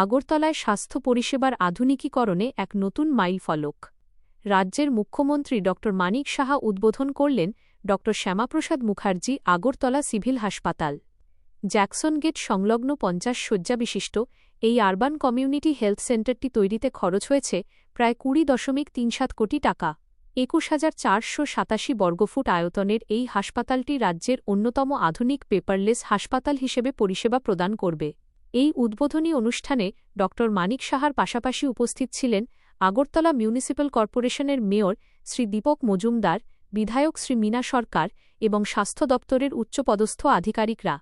আগরতলায় স্বাস্থ্য পরিষেবার আধুনিকীকরণে এক নতুন মাইলফলক। রাজ্যের মুখ্যমন্ত্রী ড মানিক সাহা উদ্বোধন করলেন ড শ্যামাপ্রসাদ মুখার্জি আগরতলা সিভিল হাসপাতাল। জ্যাকসন গেট সংলগ্ন ৫০ শয্যাবিশিষ্ট এই আরবান কমিউনিটি হেলথ সেন্টারটি তৈরিতে খরচ হয়েছে প্রায় ২০.৩৭ কোটি টাকা। ২১,৪৮৭ বর্গফুট আয়তনের এই হাসপাতালটি রাজ্যের অন্যতম আধুনিক পেপারলেস হাসপাতাল হিসেবে পরিষেবা প্রদান করবে। এই উদ্বোধনী অনুষ্ঠানে ড মানিক সাহার পাশাপাশি উপস্থিত ছিলেন আগরতলা মিউনিসিপ্যাল কর্পোরেশনের মেয়র শ্রী দীপক মজুমদার, বিধায়ক শ্রী মীনা সরকার এবং স্বাস্থ্য দপ্তরের উচ্চপদস্থ আধিকারিকরা।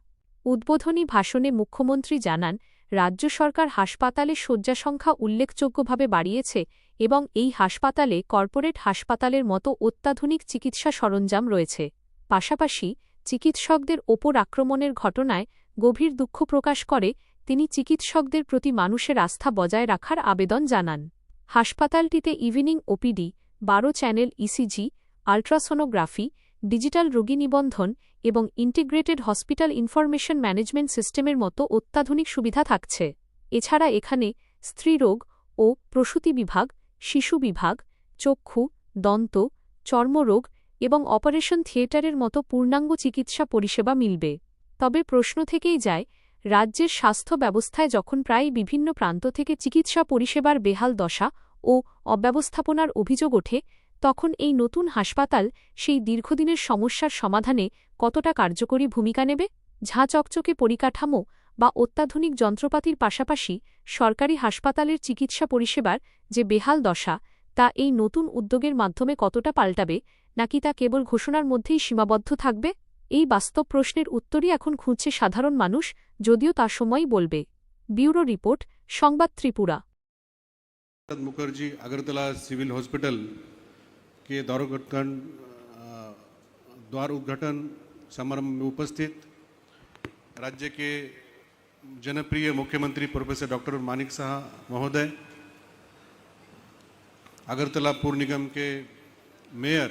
উদ্বোধনী ভাষণে মুখ্যমন্ত্রী জানান, রাজ্য সরকার হাসপাতালে শয্যা সংখ্যা উল্লেখযোগ্যভাবে বাড়িয়েছে এবং এই হাসপাতালে কর্পোরেট হাসপাতালের মতো অত্যাধুনিক চিকিৎসা সরঞ্জাম রয়েছে। পাশাপাশি চিকিৎসকদের ওপর আক্রমণের ঘটনায় গভীর দুঃখ প্রকাশ করে তিনি চিকিৎসকদের প্রতি মানুষের আস্থা বজায় রাখার আবেদন জানান। হাসপাতালটিতে evening OPD, ১২ channel ECG, ultrasonography, digital রোগী নিবন্ধন এবং ইন্টিগ্রেটেড হসপিটাল ইনফরমেশন ম্যানেজমেন্ট সিস্টেমের মতো অত্যাধুনিক সুবিধা থাকছে। এছাড়া এখানে স্ত্রীরোগ ও প্রসূতি বিভাগ, শিশু বিভাগ, চক্ষু, দন্ত, চর্মরোগ এবং অপারেশন থিয়েটারের মতো পূর্ণাঙ্গ চিকিৎসা পরিষেবা মিলবে। তবে প্রশ্ন থেকেই যায়, রাজ্যের স্বাস্থ্য ব্যবস্থায় যখন প্রায় বিভিন্ন প্রান্ত থেকে চিকিৎসা পরিষেবার বেহাল দশা ও অব্যবস্থাপনার অভিযোগ ওঠে, তখন এই নতুন হাসপাতাল সেই দীর্ঘদিনের সমস্যার সমাধানে কতটা কার্যকরী ভূমিকা নেবে? ঝাঁ চকচকে পরিকাঠামো বা অত্যাধুনিক যন্ত্রপাতির পাশাপাশি সরকারি হাসপাতালের চিকিৎসা পরিষেবার যে বেহাল দশা, তা এই নতুন উদ্যোগের মাধ্যমে কতটা পাল্টাবে, নাকি তা কেবল ঘোষণার মধ্যেই সীমাবদ্ধ থাকবে? এই বাস্তব প্রশ্নের উত্তরই এখন খুঁজছে সাধারণ মানুষ, যদিও তা সময়ই বলবে। ব্যুরো রিপোর্ট, সংবাদ ত্রিপুরা। मुखर्जी अगरतला सिविल हॉस्पिटल के द्वार उद्घाटन समारोह में उपस्थित राज्य के जनप्रिय मुख्यमंत्री प्रोफेसर डॉक्टर मानिक साहा महोदय, अगरतला पूर निगम के मेयर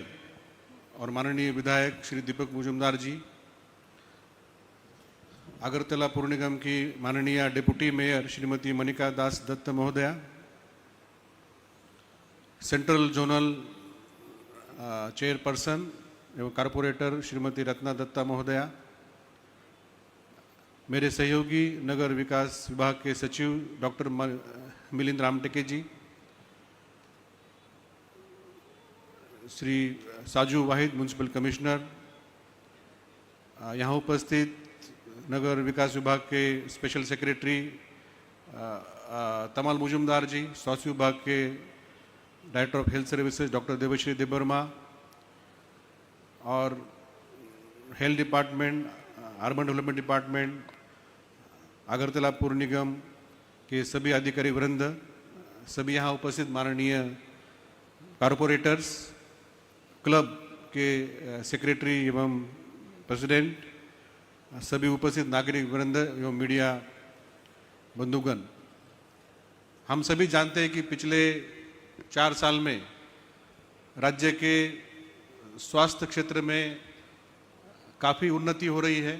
और माननीय विधायक श्री दीपक मजूमदार जी, अगरतला पूर निगम की माननीय डिप्टी मेयर श्रीमती मनिका दास दत्त महोदया, सेंट्रल जोनल चेयरपर्सन एवं कारपोरेटर श्रीमती रत्ना दत्ता महोदया, मेरे सहयोगी नगर विकास विभाग के सचिव डॉक्टर मिलिंद रामटेके जी, श्री साजू वाहिद म्यूनसिपल कमिश्नर, यहाँ उपस्थित नगर विकास विभाग के स्पेशल सेक्रेटरी तमाल मुजुमदार जी, स्वास्थ्य विभाग के director of health services doctor Debashree Debbarma और health department, urban development department, Agartala पूर निगम के सभी अधिकारी वृंद, सभी यहाँ उपस्थित माननीय कारपोरेटर्स, क्लब के सेक्रेटरी एवं प्रेसिडेंट, सभी उपस्थित नागरिक वृंद एवं मीडिया बंधुगण, हम सभी जानते हैं कि पिछले 4 साल में राज्य के स्वास्थ्य क्षेत्र में काफ़ी उन्नति हो रही है।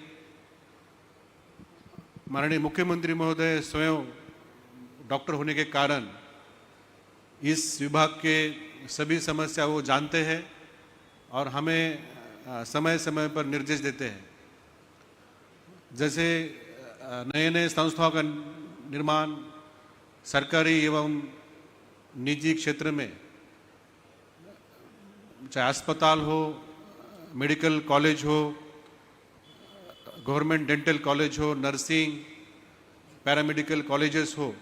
माननीय मुख्यमंत्री महोदय स्वयं डॉक्टर होने के कारण इस विभाग के सभी समस्या वो जानते हैं और हमें समय समय पर निर्देश देते हैं। जैसे नए नए संस्थाओं का निर्माण सरकारी एवं निजी क्षेत्र में, चाहे अस्पताल हो, मेडिकल कॉलेज हो, गवर्नमेंट डेंटल कॉलेज हो, नर्सिंग, पैरामेडिकल कॉलेजेस हो,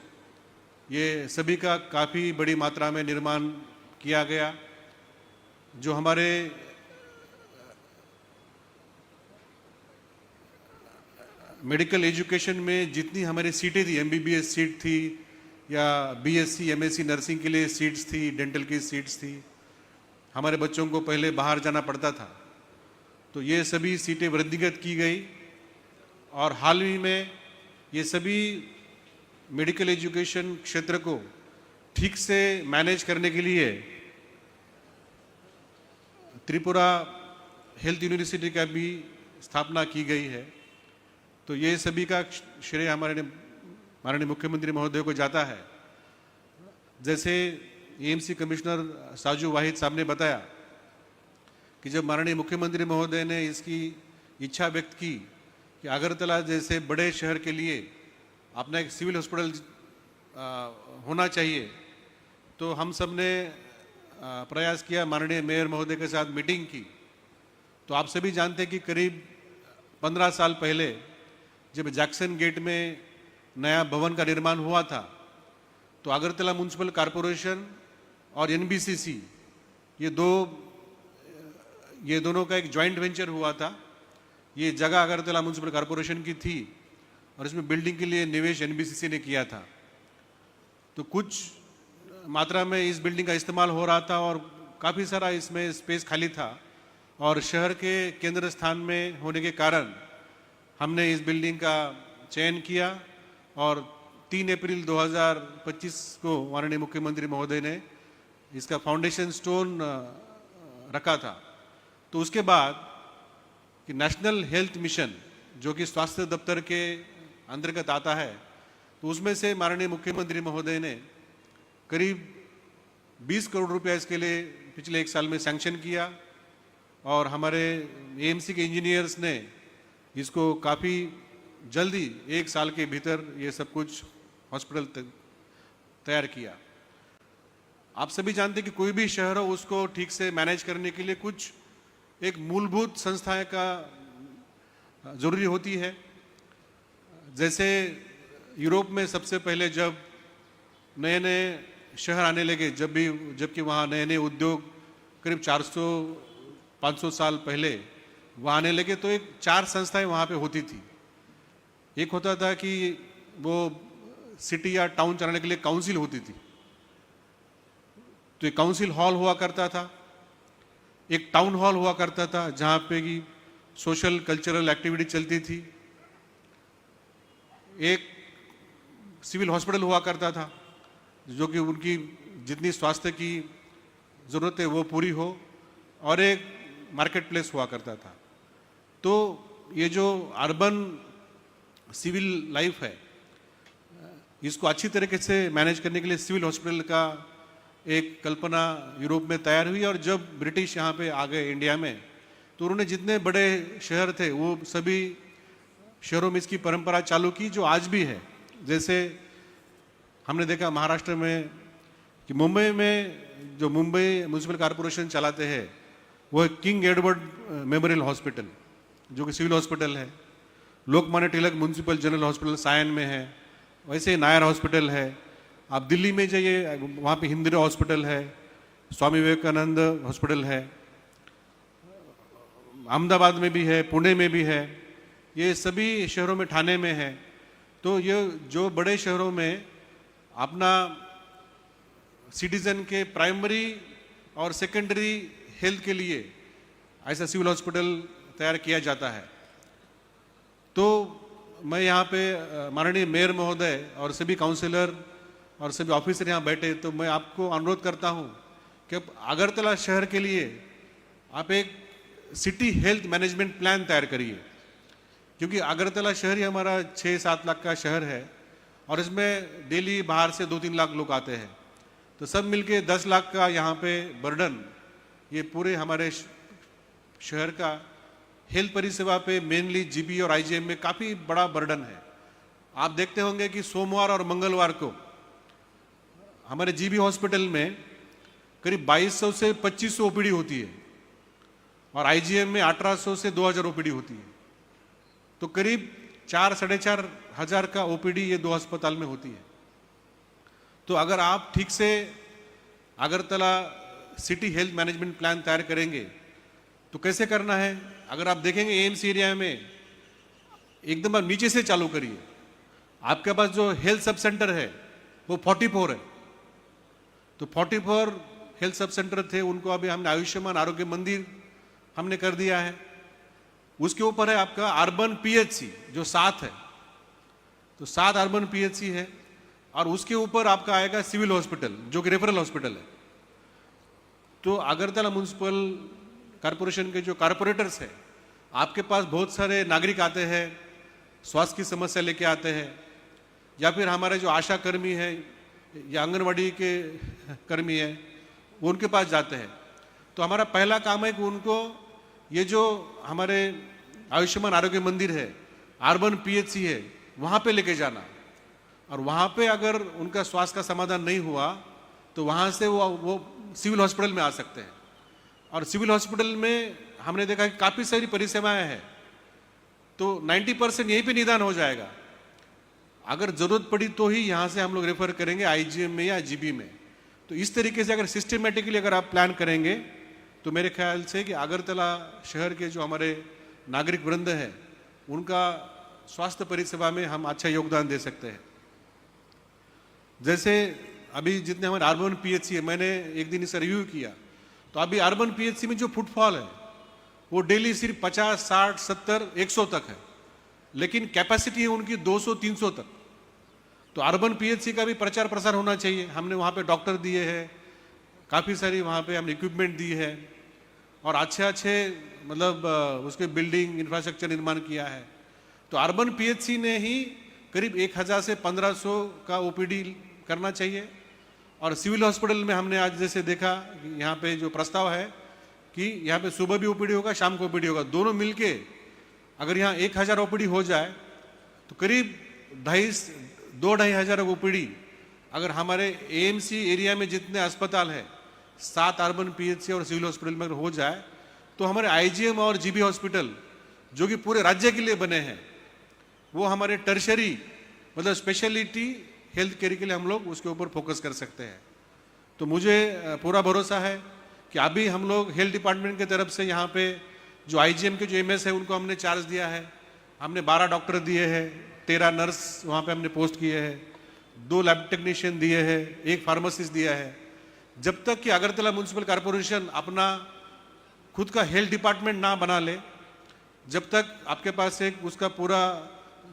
ये सभी का काफ़ी बड़ी मात्रा में निर्माण किया गया। जो हमारे मेडिकल एजुकेशन में जितनी हमारी सीटें थी, MBBS सीट थी या BSc MSc नर्सिंग के लिए सीट्स थी, डेंटल की सीट्स थी, हमारे बच्चों को पहले बाहर जाना पड़ता था, तो ये सभी सीटें वृद्धिगत की गई और हाल ही में ये सभी मेडिकल एजुकेशन क्षेत्र को ठीक से मैनेज करने के लिए त्रिपुरा हेल्थ यूनिवर्सिटी का भी स्थापना की गई है। तो ये सभी का श्रेय हमारे माननीय मुख्यमंत्री महोदय को जाता है। जैसे एएमसी कमिश्नर साजू वाहिद साहब ने बताया कि जब माननीय मुख्यमंत्री महोदय ने इसकी इच्छा व्यक्त की कि अगरतला जैसे बड़े शहर के लिए अपना एक सिविल हॉस्पिटल होना चाहिए, तो हम सब ने प्रयास किया, माननीय मेयर महोदय के साथ मीटिंग की। तो आप सभी जानते हैं कि करीब 15 साल पहले जब जैक्सन गेट में नया भवन का निर्माण हुआ था, तो अगरतला म्युनिसिपल कॉरपोरेशन और एनबीसीसी ये दोनों का एक जॉइंट वेंचर हुआ था। ये जगह अगरतला म्युनिसिपल कॉरपोरेशन की थी और इसमें बिल्डिंग के लिए निवेश एनबीसीसी ने किया था। तो कुछ मात्रा में इस बिल्डिंग का इस्तेमाल हो रहा था और काफ़ी सारा इसमें स्पेस खाली था, और शहर के केंद्र स्थान में होने के कारण हमने इस बिल्डिंग का चयन किया और 3 अप्रैल 2025 को माननीय मुख्यमंत्री महोदय ने इसका फाउंडेशन स्टोन रखा था। तो उसके बाद कि नेशनल हेल्थ मिशन जो कि स्वास्थ्य दफ्तर के अंतर्गत आता है, तो उसमें से माननीय मुख्यमंत्री महोदय ने करीब 20 करोड़ रुपया इसके लिए पिछले 1 साल में सैंक्शन किया, और हमारे एएमसी के इंजीनियर्स ने इसको काफ़ी जल्दी 1 साल के भीतर ये सब कुछ हॉस्पिटल तैयार किया। आप सभी जानते हैं कि कोई भी शहर हो उसको ठीक से मैनेज करने के लिए कुछ एक मूलभूत संस्थाएं का जरूरी होती है। जैसे यूरोप में सबसे पहले जब नए नए शहर आने लगे, जबकि वहाँ नए नए उद्योग करीब 400-500 साल पहले वहाँ आने लगे, तो एक 4 संस्थाएं वहाँ पे होती थी। एक होता था कि वो सिटी या टाउन चलाने के लिए काउंसिल होती थी, तो एक काउंसिल हॉल हुआ करता था, एक टाउन हॉल हुआ करता था जहाँ पे कि सोशल कल्चरल एक्टिविटी चलती थी, एक सिविल हॉस्पिटल हुआ करता था जो कि उनकी जितनी स्वास्थ्य की ज़रूरत है वो पूरी हो, और एक मार्केट प्लेस हुआ करता था। तो ये जो अर्बन सिविल लाइफ है, इसको अच्छी तरीके से मैनेज करने के लिए सिविल हॉस्पिटल का एक कल्पना यूरोप में तैयार हुई। और जब ब्रिटिश यहाँ पे आ गए इंडिया में, तो उन्होंने जितने बड़े शहर थे वो सभी शहरों में इसकी परंपरा चालू की जो आज भी है। जैसे हमने देखा महाराष्ट्र में कि मुंबई में जो मुंबई म्युनिसिपल कॉरपोरेशन चलाते हैं वो किंग एडवर्ड मेमोरियल हॉस्पिटल जो कि सिविल हॉस्पिटल है, Lokmanya Tilak municipal general hospital Sion में है, वैसे नायर हॉस्पिटल है। आप दिल्ली में जाइए, वहाँ पे हिंदरा हॉस्पिटल है, स्वामी विवेकानंद हॉस्पिटल है, अहमदाबाद में भी है, पुणे में भी है, ये सभी शहरों में, ठाणे में है। तो ये जो बड़े शहरों में अपना सिटीजन के प्राइमरी और सेकेंडरी हेल्थ के लिए ऐसा सिविल हॉस्पिटल तैयार किया जाता है। तो मैं यहाँ पे माननीय मेयर महोदय और सभी काउंसिलर और सभी ऑफिसर यहाँ बैठे, तो मैं आपको अनुरोध करता हूँ कि अगरतला शहर के लिए आप एक सिटी हेल्थ मैनेजमेंट प्लान तैयार करिए, क्योंकि अगरतला शहर ही हमारा 6-7 लाख का शहर है और इसमें डेली बाहर से 2-3 लाख लोग आते हैं। तो सब मिलके 10 लाख का यहाँ पे बर्डन, ये पूरे हमारे शहर का हेल्थ परिसेवा पे मेनली जीबी और आईजीएम में काफ़ी बड़ा बर्डन है। आप देखते होंगे कि सोमवार और मंगलवार को हमारे जीबी हॉस्पिटल में करीब 2200 से 2500 ओपीडी होती है और आईजीएम में 1800 से 2000 ओपीडी होती है। तो करीब 4-4.5 हजार का ओपीडी ये 2 अस्पताल में होती है। तो अगर आप ठीक से Agartala city health management plan तैयार करेंगे तो कैसे करना है, अगर आप देखेंगे एम्स एरिया में एकदम आप नीचे से चालू करिए। आपके पास जो हेल्थ सब सेंटर है वो 44 है, तो 44 हेल्थ सब सेंटर थे, उनको अभी हमने आयुष्मान आरोग्य मंदिर हमने कर दिया है। उसके ऊपर है आपका अर्बन पीएचसी जो 7 है, तो 7 अर्बन पीएचसी है, और उसके ऊपर आपका आएगा सिविल हॉस्पिटल जो कि रेफरल हॉस्पिटल है। तो अगरतला म्युनिसिपल कॉरपोरेशन के जो कॉरपोरेटर्स हैं, आपके पास बहुत सारे नागरिक आते हैं, स्वास्थ्य की समस्या लेके आते हैं, या फिर हमारे जो आशा कर्मी हैं या आंगनवाड़ी के कर्मी हैं वो उनके पास जाते हैं। तो हमारा पहला काम है कि उनको ये जो हमारे आयुष्मान आरोग्य मंदिर है, अर्बन पीएचसी है, वहाँ पे लेके जाना, और वहाँ पे अगर उनका स्वास्थ्य का समाधान नहीं हुआ तो वहाँ से वो सिविल हॉस्पिटल में आ सकते हैं। और सिविल हॉस्पिटल में हमने देखा कि काफ़ी सारी परिसेवाएं हैं, तो 90% यहीं पे निदान हो जाएगा। अगर ज़रूरत पड़ी तो ही यहाँ से हम लोग रेफर करेंगे आईजीएम में या जीबी में। तो इस तरीके से अगर सिस्टमेटिकली अगर आप प्लान करेंगे तो मेरे ख्याल से कि अगरतला शहर के जो हमारे नागरिक वृंद हैं उनका स्वास्थ्य परिसेवा में हम अच्छा योगदान दे सकते हैं। जैसे अभी जितने हमारे अर्बन पीएचसी है, मैंने एक दिन इसका रिव्यू किया, तो अभी अर्बन पीएचसी में जो फुटफॉल है वो डेली सिर्फ 50, 60, 70, 100 तक है, लेकिन कैपेसिटी है उनकी 200, 300 तक। तो अर्बन पीएचसी का भी प्रचार प्रसार होना चाहिए। हमने वहाँ पे डॉक्टर दिए हैं, काफ़ी सारी वहाँ पे हमने इक्विपमेंट दी है, और अच्छे मतलब उसके बिल्डिंग इंफ्रास्ट्रक्चर निर्माण किया है। तो अर्बन पीएचसी ने ही करीब 1000 से 1500 का ओपीडी करना चाहिए। और सिविल हॉस्पिटल में हमने आज जैसे देखा कि यहाँ पे जो प्रस्ताव है कि यहाँ पे सुबह भी ओपीडी होगा, शाम को ओपीडी होगा, दोनों मिलके अगर यहाँ 1000 ओपीडी हो जाए तो करीब 2-2,500 ओपीडी अगर हमारे एएमसी एरिया में जितने अस्पताल है 7 अर्बन पीएचसी और सिविल हॉस्पिटल में अगर हो जाए तो हमारे आईजीएम और जीबी हॉस्पिटल जो कि पूरे राज्य के लिए बने हैं वो हमारे टर्शरी मतलब स्पेशलिटी हेल्थ केयर के लिए हम लोग उसके ऊपर फोकस कर सकते हैं। तो मुझे पूरा भरोसा है कि अभी हम लोग हेल्थ डिपार्टमेंट की तरफ से यहाँ पे जो आईजीएम के जो एमएस है उनको हमने चार्ज दिया है, हमने 12 डॉक्टर दिए हैं, 13 नर्स वहाँ पे हमने पोस्ट किए हैं, 2 लैब टेक्नीशियन दिए हैं, 1 फार्मासिस्ट दिया है। जब तक कि अगरतला म्यूनसिपल कॉरपोरेशन अपना खुद का हेल्थ डिपार्टमेंट ना बना ले, जब तक आपके पास एक उसका पूरा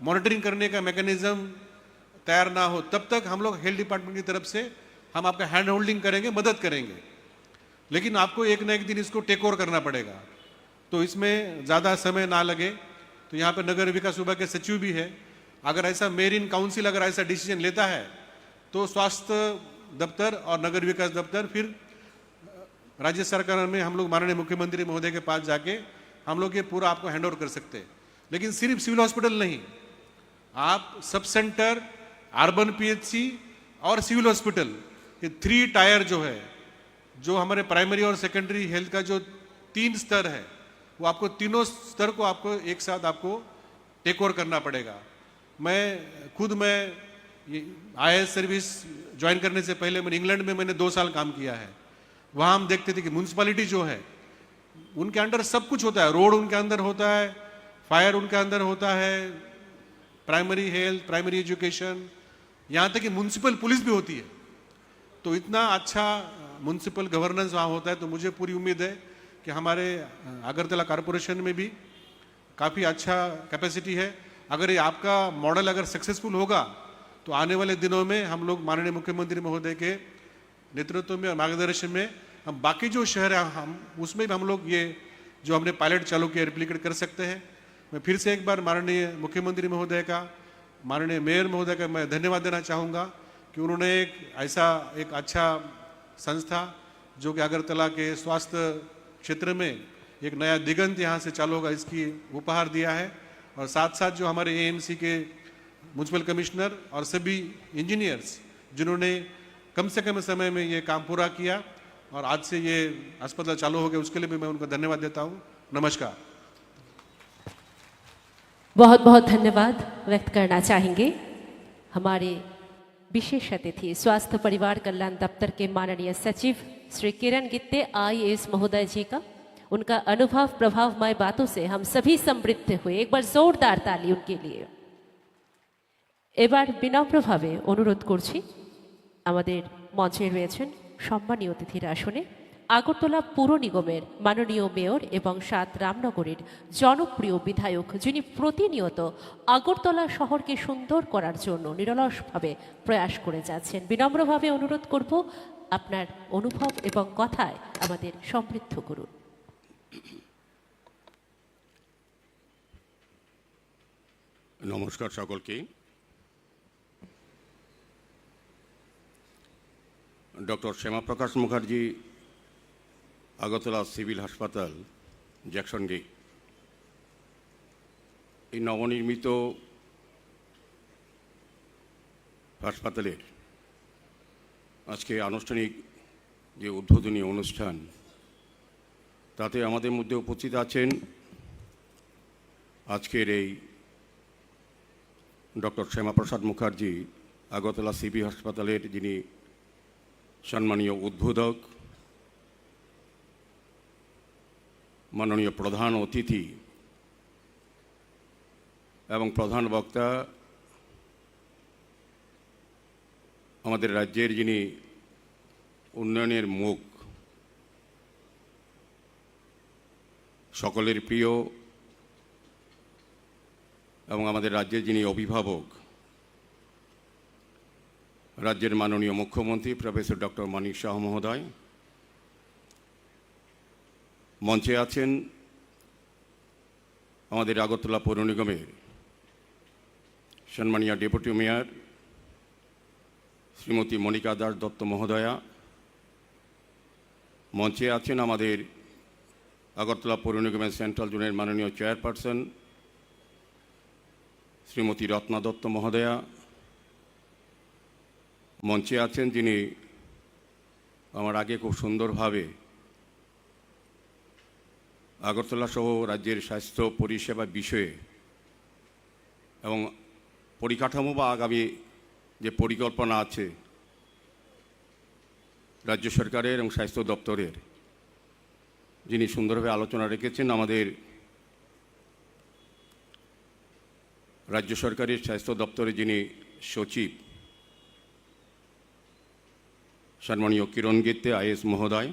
मॉनिटरिंग करने का मैकेनिज्म तैयार ना हो, तब तक हम लोग हेल्थ डिपार्टमेंट की तरफ से हम आपका हैंड होल्डिंग करेंगे, मदद करेंगे, लेकिन आपको एक ना एक दिन इसको टेक ओवर करना पड़ेगा। तो इसमें ज़्यादा समय ना लगे। तो यहाँ पे नगर विकास विभाग के सचिव भी है, अगर ऐसा मेयर इन काउंसिल अगर ऐसा डिसीजन लेता है तो स्वास्थ्य दफ्तर और नगर विकास दफ्तर फिर राज्य सरकार में हम लोग माननीय मुख्यमंत्री महोदय के पास जाके हम लोग ये पूरा आपको हैंड ओवर कर सकते हैं। लेकिन सिर्फ सिविल हॉस्पिटल नहीं, आप सब सेंटर, अर्बन पीएचसी और सिविल हॉस्पिटल, ये 3 टायर जो है, जो हमारे प्राइमरी और सेकेंडरी हेल्थ का जो 3 स्तर है, वो आपको तीनों स्तर को आपको एक साथ आपको टेक ओवर करना पड़ेगा। मैं IAS सर्विस ज्वाइन करने से पहले मैंने इंग्लैंड में 2 साल काम किया है। वहाँ हम देखते थे कि म्यूनसिपैलिटी जो है उनके अंडर सब कुछ होता है, रोड उनके अंदर होता है, फायर उनके अंदर होता है, प्राइमरी हेल्थ, प्राइमरी एजुकेशन, यहाँ तक कि म्यूनसिपल पुलिस भी होती है। तो इतना अच्छा म्यूनसिपल गवर्नेंस वहाँ होता है। तो मुझे पूरी उम्मीद है कि हमारे अगरतला कॉरपोरेशन में भी काफ़ी अच्छा कैपेसिटी है। अगर ये आपका मॉडल अगर सक्सेसफुल होगा तो आने वाले दिनों में हम लोग माननीय मुख्यमंत्री महोदय के नेतृत्व में और मार्गदर्शन में हम बाकी जो शहर है हम उसमें भी हम लोग ये जो हमने पायलट चालू किया रेप्लिकेट कर सकते हैं। मैं फिर से एक बार माननीय मुख्यमंत्री महोदय का, माननीय मेयर महोदय का मैं धन्यवाद देना चाहूँगा कि उन्होंने एक अच्छा संस्था जो कि अगरतला के स्वास्थ्य क्षेत्र में एक नया दिगंत यहाँ से चालू होगा इसकी उपहार दिया है। और साथ साथ जो हमारे एएमसी के म्यूनसिपल कमिश्नर और सभी इंजीनियर्स जिन्होंने कम से कम समय में ये काम पूरा किया और आज से ये अस्पताल चालू हो गया, उसके लिए भी मैं उनको धन्यवाद देता हूँ। नमस्कार। बहुत बहुत धन्यवाद व्यक्त करना चाहेंगे हमारे विशेष अतिथि स्वास्थ्य परिवार कल्याण दफ्तर के माननीय सचिव श्री किरण गित्ते IAS महोदय जी का। उनका अनुभव प्रभावमय बातों से हम सभी समृद्ध हुए। एक बार जोरदार ताली उनके लिए। এবার বিনম্রভাবে অনুরোধ করছি আমাদের মঞ্চে রয়েছেন সম্মানীয় অতিথির আসনে আগরতলা পুর নিগমের মাননীয় মেয়র এবং ৭ রামনগরের জনপ্রিয় বিধায়ক, যিনি প্রতিনিয়ত আগরতলা শহরকে সুন্দর করার জন্য নিরলসভাবে প্রয়াস করে যাচ্ছেন। বিনম্রভাবে অনুরোধ করব আপনার অনুভব এবং কথায় আমাদের সমৃদ্ধ করুন। নমস্কার সকলকে। ডক্টর শ্যামাপ্রকাশ মুখার্জি আগরতলা সিভিল হাসপাতাল জ্যাকসন গেট, এই নবনির্মিত হাসপাতালের আজকে আনুষ্ঠানিক যে উদ্বোধনী অনুষ্ঠান, তাতে আমাদের মধ্যে উপস্থিত আছেন আজকের এই ডক্টর শ্যামাপ্রসাদ মুখার্জি আগরতলা সিবি হাসপাতালের যিনি সম্মানীয় উদ্বোধক, মাননীয় প্রধান অতিথি এবং প্রধান বক্তা আমাদের রাজ্যের যিনি উন্নয়নের মুখ, সকলের প্রিয় এবং আমাদের রাজ্যের যিনি অভিভাবক, রাজ্যের মাননীয় মুখ্যমন্ত্রী প্রফেসর ডক্টর মানিক শাহ মহোদয়। মঞ্চে আছেন আমাদের আগরতলা পৌর নিগমের সম্মানীয় ডেপুটি মেয়র শ্রীমতী মনিকা দাস দত্ত মহোদয়া। মঞ্চে আছেন আমাদের আগরতলা পৌর নিগমের সেন্ট্রাল জোনের মাননীয় চেয়ারপারসন শ্রীমতী রত্না দত্ত মহোদয়া। মঞ্চে আছেন যিনি আমার আগে খুব সুন্দরভাবে আগরতলা সহ রাজ্যের স্বাস্থ্য পরিষেবা বিষয়ে এবং পরিকাঠামো বা আগামী যে পরিকল্পনা আছে রাজ্য সরকারের এবং স্বাস্থ্য দপ্তরের, যিনি সুন্দরভাবে আলোচনা রেখেছেন আমাদের রাজ্য সরকারের স্বাস্থ্য দপ্তরে যিনি সচিব সম্মানীয় কিরণ গিত্তে আইএস মহোদয়।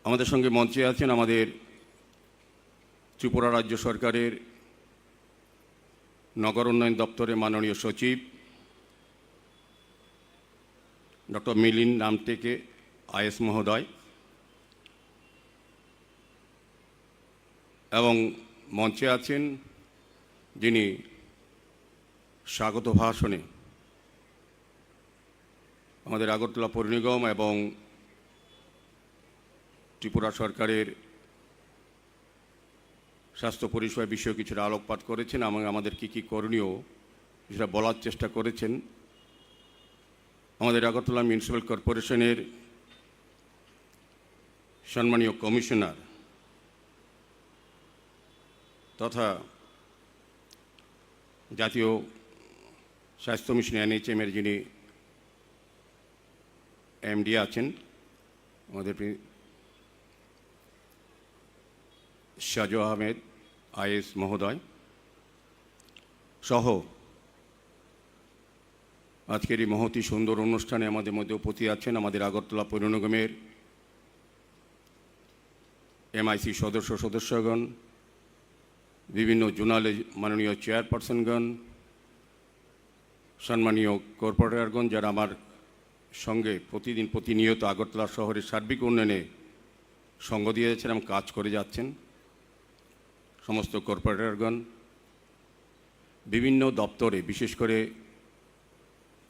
আমাদের সঙ্গে মঞ্চে আছেন আমাদের ত্রিপুরা রাজ্য সরকারের নগর উন্নয়ন দপ্তরের মাননীয় সচিব ডক্টর মিলিন নামটেকে আইএস মহোদয় এবং মঞ্চে আছেন যিনি স্বাগত ভাষণে আমাদের আগরতলা পৌর নিগম এবং ত্রিপুরা সরকারের স্বাস্থ্য পরিষেবা বিষয়ে কিছুটা আলোকপাত করেছেন এবং আমাদের কী কী করণীয় সেটা বলার চেষ্টা করেছেন। আমাদের আগরতলা মিউনিসিপ্যাল কর্পোরেশনের সম্মানীয় কমিশনার তথা জাতীয় স্বাস্থ্য মিশন NHM-এর যিনি MD আছেন আমাদের শাহজু আহমেদ আইএস মহোদয় সহ আজকের এই মহতি সুন্দর অনুষ্ঠানে আমাদের মধ্যে উপস্থিত আছেন আমাদের আগরতলা পৌর নিগমের MIC সদস্যগণ, বিভিন্ন জোনালে মাননীয় চেয়ারপারসনগণ, সম্মানীয় কর্পোরেটরগণ, যারা আমার সঙ্গে প্রতিনিয়ত আগরতলা শহরের সার্বিক উন্নয়নে সঙ্গ দিয়ে যাচ্ছেন এবং কাজ করে যাচ্ছেন, সমস্ত কর্পোরেটরগণ, বিভিন্ন দপ্তরে বিশেষ করে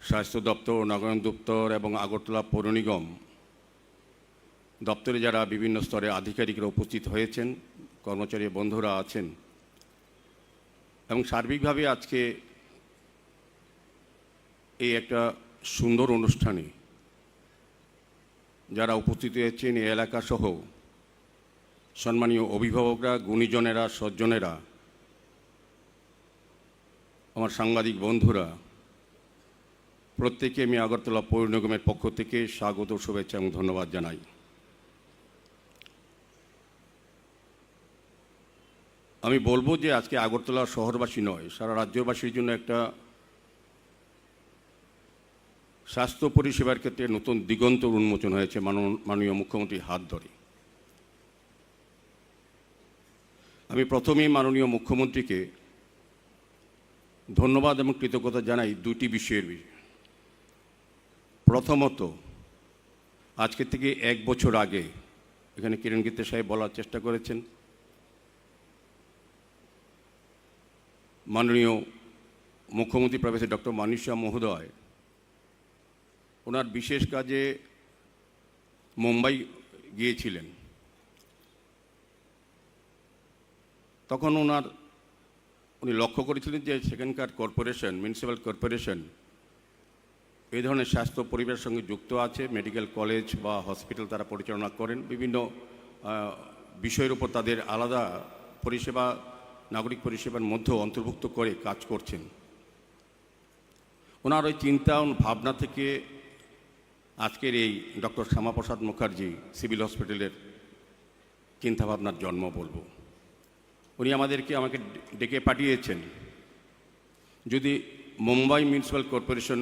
স্বাস্থ্য দপ্তর, নগরায়ণ দপ্তর এবং আগরতলা পৌর নিগম দপ্তরে যারা বিভিন্ন স্তরে আধিকারিকরা উপস্থিত হয়েছেন, কর্মচারী বন্ধুরা আছেন এবং সার্বিকভাবে আজকে এই একটা সুন্দর অনুষ্ঠানে যারা উপস্থিত হয়েছেন এই এলাকা সহ সম্মানীয় অভিভাবকরা, গুণীজনেরা, সজ্জনেরা, আমার সাংবাদিক বন্ধুরা, প্রত্যেকে আমি আগরতলা পৌর নিগমের পক্ষ থেকে স্বাগত, শুভেচ্ছা এবং ধন্যবাদ জানাই। আমি বলবো যে আজকে আগরতলা শহরবাসী নয়, সারা রাজ্যবাসীর জন্য একটা স্বাস্থ্য পরিষেবার ক্ষেত্রে নতুন দিগন্ত উন্মোচন হয়েছে মাননীয় মুখ্যমন্ত্রীর হাত ধরে। আমি প্রথমেই মাননীয় মুখ্যমন্ত্রীকে ধন্যবাদ এবং কৃতজ্ঞতা জানাই দুটি বিষয়ের বিষয়ে। প্রথমত, আজকে থেকে 1 বছর আগে এখানে কিরণ গিত্তে সাহেব বলার চেষ্টা করেছেন, মাননীয় মুখ্যমন্ত্রী প্রফেসর ডক্টর মানিক শাহ মহোদয় ওনার বিশেষ কাজে মুম্বাই গিয়েছিলেন। তখন উনি লক্ষ্য করেছিলেন যে সেখানকার কর্পোরেশন, মিউনিসিপ্যাল কর্পোরেশন এই ধরনের স্বাস্থ্য পরিবারের সঙ্গে যুক্ত আছে, মেডিকেল কলেজ বা হসপিটাল তারা পরিচালনা করেন, বিভিন্ন বিষয়ের উপর তাদের আলাদা পরিষেবা, নাগরিক পরিষেবার মধ্যেও অন্তর্ভুক্ত করে কাজ করছেন। ওনার ওই চিন্তা ও ভাবনা থেকে আজকের এই ডক্টর শ্যামাপ্রসাদ মুখার্জি সিভিল হসপিটালের চিন্তাভাবনার জন্ম বলবো। উনি আমাকে ডেকে পাঠিয়েছেন, যদি মুম্বাই মিউনিসিপ্যাল কর্পোরেশন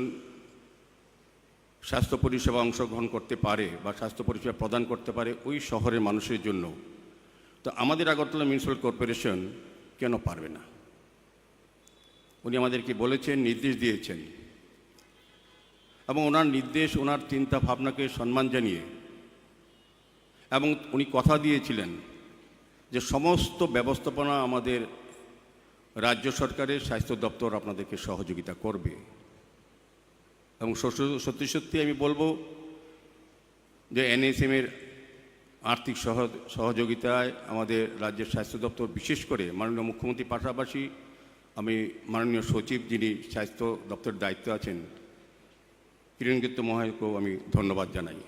স্বাস্থ্য পরিষেবা অংশগ্রহণ করতে পারে বা স্বাস্থ্য পরিষেবা প্রদান করতে পারে ওই শহরের মানুষের জন্য, তো আমাদের আগরতলা মিউনিসিপ্যাল কর্পোরেশন কেন পারবে না? উনি আমাদেরকে বলেছেন, নির্দেশ দিয়েছেন, এবং ওনার নির্দেশ, ওনার চিন্তা ভাবনাকে সম্মান জানিয়ে, এবং উনি কথা দিয়েছিলেন যে সমস্ত ব্যবস্থাপনা আমাদের রাজ্য সরকারের স্বাস্থ্য দপ্তর আপনাদেরকে সহযোগিতা করবে। এবং সত্যি সত্যি আমি বলবো যে এনএসএমের আর্থিক সহযোগিতায় আমাদের রাজ্যের স্বাস্থ্য দপ্তর, বিশেষ করে মাননীয় মুখ্যমন্ত্রীর পাশাপাশি আমি মাননীয় সচিব যিনি স্বাস্থ্য দপ্তরের দায়িত্ব আছেন কিরণ গিত্তে মহাশয়কেও আমি ধন্যবাদ জানাই।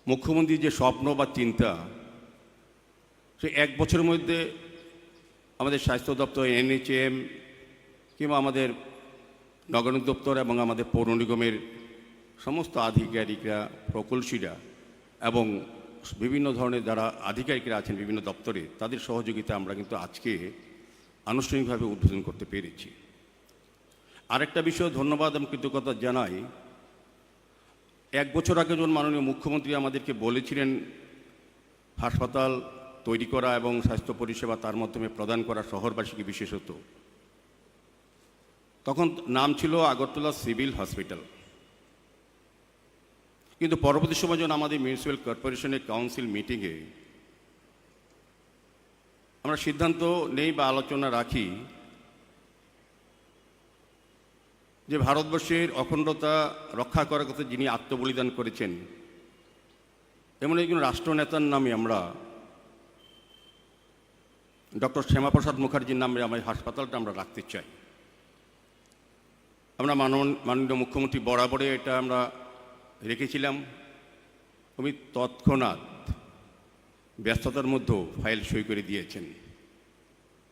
মুখ্যমন্ত্রীর যে স্বপ্ন বা চিন্তা, সে এক বছরের মধ্যে আমাদের স্বাস্থ্য দপ্তর, এনএচএম কিংবা আমাদের নগর দপ্তর এবং আমাদের পৌর নিগমের সমস্ত আধিকারিকরা, প্রকৌশলীরা এবং বিভিন্ন ধরনের যারা আধিকারিকরা আছেন বিভিন্ন দপ্তরে, তাদের সহযোগিতা আমরা কিন্তু আজকে আনুষ্ঠানিকভাবে উদ্বোধন করতে পেরেছি। আরেকটা বিষয় ধন্যবাদ এবং কৃতজ্ঞতা জানাই, এক বছর আগে যখন মাননীয় মুখ্যমন্ত্রী আমাদেরকে বলেছিলেন হাসপাতাল তৈরি করা এবং স্বাস্থ্য পরিষেবা তার মাধ্যমে প্রদান করা শহরবাসীকে বিশেষত, তখন নাম ছিল আগরতলা সিভিল হসপিটাল। কিন্তু পরবর্তী সময় যখন আমাদের মিউনিসিপ্যাল কর্পোরেশনের কাউন্সিল মিটিংয়ে আমরা সিদ্ধান্ত নেই বা আলোচনা রাখি যে ভারতবর্ষের অখণ্ডতা রক্ষা করার কথা যিনি আত্মবলিদান করেছেন, এমন একজন রাষ্ট্রনেতার নামে আমরা ডক্টর শ্যামাপ্রসাদ মুখার্জির নামে আমার হাসপাতালটা আমরা রাখতে চাই। আমরা মাননীয় মুখ্যমন্ত্রী বরাবরে এটা আমরা রেখেছিলাম। উনি তৎক্ষণাৎ ব্যস্ততার মধ্যেও ফাইল সই করে দিয়েছেন,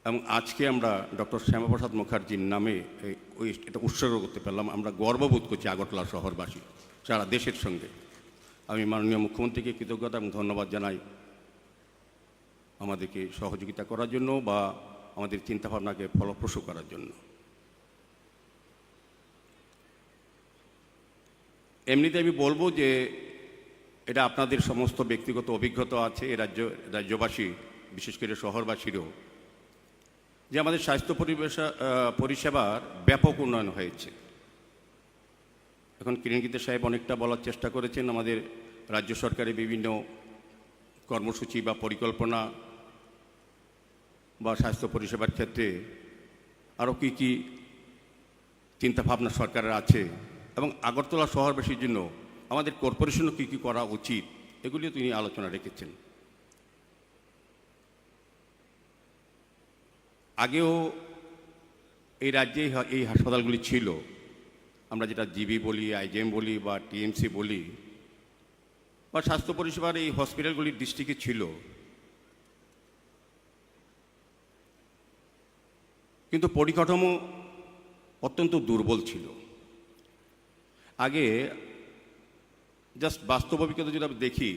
এবং আজকে আমরা ডক্টর শ্যামাপ্রসাদ মুখার্জির নামে এটা উৎসর্গ করতে পারলাম। আমরা গর্ববোধ করছি আগরতলা শহরবাসী, সারা দেশের সঙ্গে। আমি মাননীয় মুখ্যমন্ত্রীকে কৃতজ্ঞতা এবং ধন্যবাদ জানাই আমাদেরকে সহযোগিতা করার জন্য বা আমাদের চিন্তাভাবনাকে ফলপ্রসূ করার জন্য। এমনিতে আমি বলবো যে এটা আপনাদের সমস্ত ব্যক্তিগত অভিজ্ঞতা আছে, রাজ্যবাসী বিশেষ করে শহরবাসীরও, যে আমাদের স্বাস্থ্য পরিষেবার ব্যাপক উন্নয়ন হয়েছে। এখন কিরণ গিত্তে সাহেব অনেকটা বলার চেষ্টা করেছেন আমাদের রাজ্য সরকারের বিভিন্ন কর্মসূচি বা পরিকল্পনা বা স্বাস্থ্য পরিষেবার ক্ষেত্রে আরও কী কী চিন্তাভাবনা সরকারের আছে, এবং আগরতলা শহরবাসীর জন্য আমাদের কর্পোরেশনও কী কী করা উচিত, এগুলিও তিনি আলোচনা রেখেছেন। আগেও এই রাজ্যে এই হাসপাতালগুলি ছিল, আমরা যেটা জিবি বলি, আইজিএম বলি বা টিএমসি বলি, বা স্বাস্থ্য পরিষেবার এই হসপিটালগুলি ডিস্ট্রিক্টে ছিল, কিন্তু পরিকাঠামো অত্যন্ত দুর্বল ছিল। আগে জাস্ট বাস্তব অভিজ্ঞতা যেটা দেখি,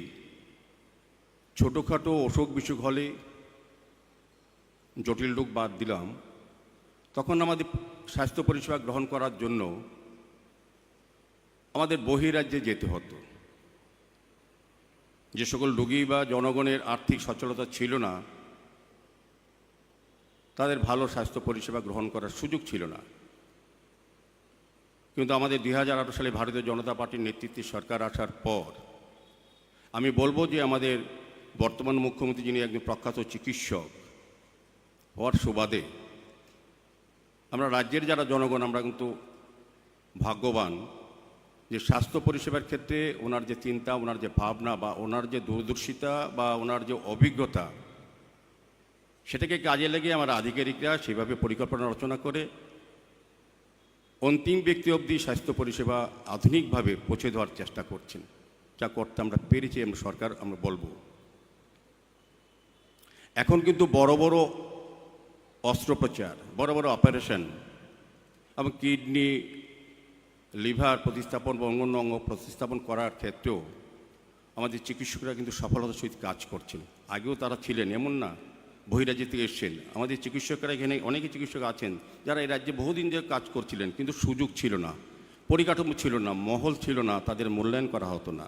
ছোটোখাটো অসুখ বিসুখ হলে, জটিল রোগ বাদ দিলাম, তখন আমাদের স্বাস্থ্য পরিষেবা গ্রহণ করার জন্য আমাদের বহিরাজ্যে যেতে হতো। যে সকল রোগী বা জনগণের আর্থিক সচ্ছলতা ছিল না, তাদের ভালো স্বাস্থ্য পরিষেবা গ্রহণ করার সুযোগ ছিল না। কিন্তু আমাদের 2018 সালে ভারতীয় জনতা পার্টির নেতৃত্বে সরকার আসার পর আমি বলবো যে আমাদের বর্তমান মুখ্যমন্ত্রী, যিনি একজন প্রখ্যাত চিকিৎসক হওয়ার সুবাদে, আমরা রাজ্যের যারা জনগণ আমরা কিন্তু ভাগ্যবান যে স্বাস্থ্য পরিষেবার ক্ষেত্রে ওনার যে চিন্তা, ওনার যে ভাবনা বা ওনার যে দূরদর্শিতা বা ওনার যে অভিজ্ঞতা, সেটাকে কাজে লেগে আমার আধিকারিকরা সেভাবে পরিকল্পনা রচনা করে অন্তিম ব্যক্তি অবধি স্বাস্থ্য পরিষেবা আধুনিকভাবে পৌঁছে দেওয়ার চেষ্টা করছেন। যা করতে আমরা পেরেছি, আমরা সরকার আমরা বলবো। এখন কিন্তু বড় বড় অস্ত্রোপচার, বড় বড় অপারেশন এবং কিডনি, লিভার প্রতিস্থাপন বা অঙ্গাঙ্গ অঙ্গ প্রতিস্থাপন করার ক্ষেত্রেও আমাদের চিকিৎসকরা কিন্তু সফলতার সহিত কাজ করছেন। আগেও তারা ছিলেন, এমন না বহিরাজ্য থেকে এসছেন। আমাদের চিকিৎসকরা এখানে অনেকে চিকিৎসক আছেন যারা এই রাজ্যে বহুদিন ধরে কাজ করছিলেন, কিন্তু সুযোগ ছিল না, পরিকাঠামো ছিল না, মহল ছিল না, তাদের মূল্যায়ন করা হতো না।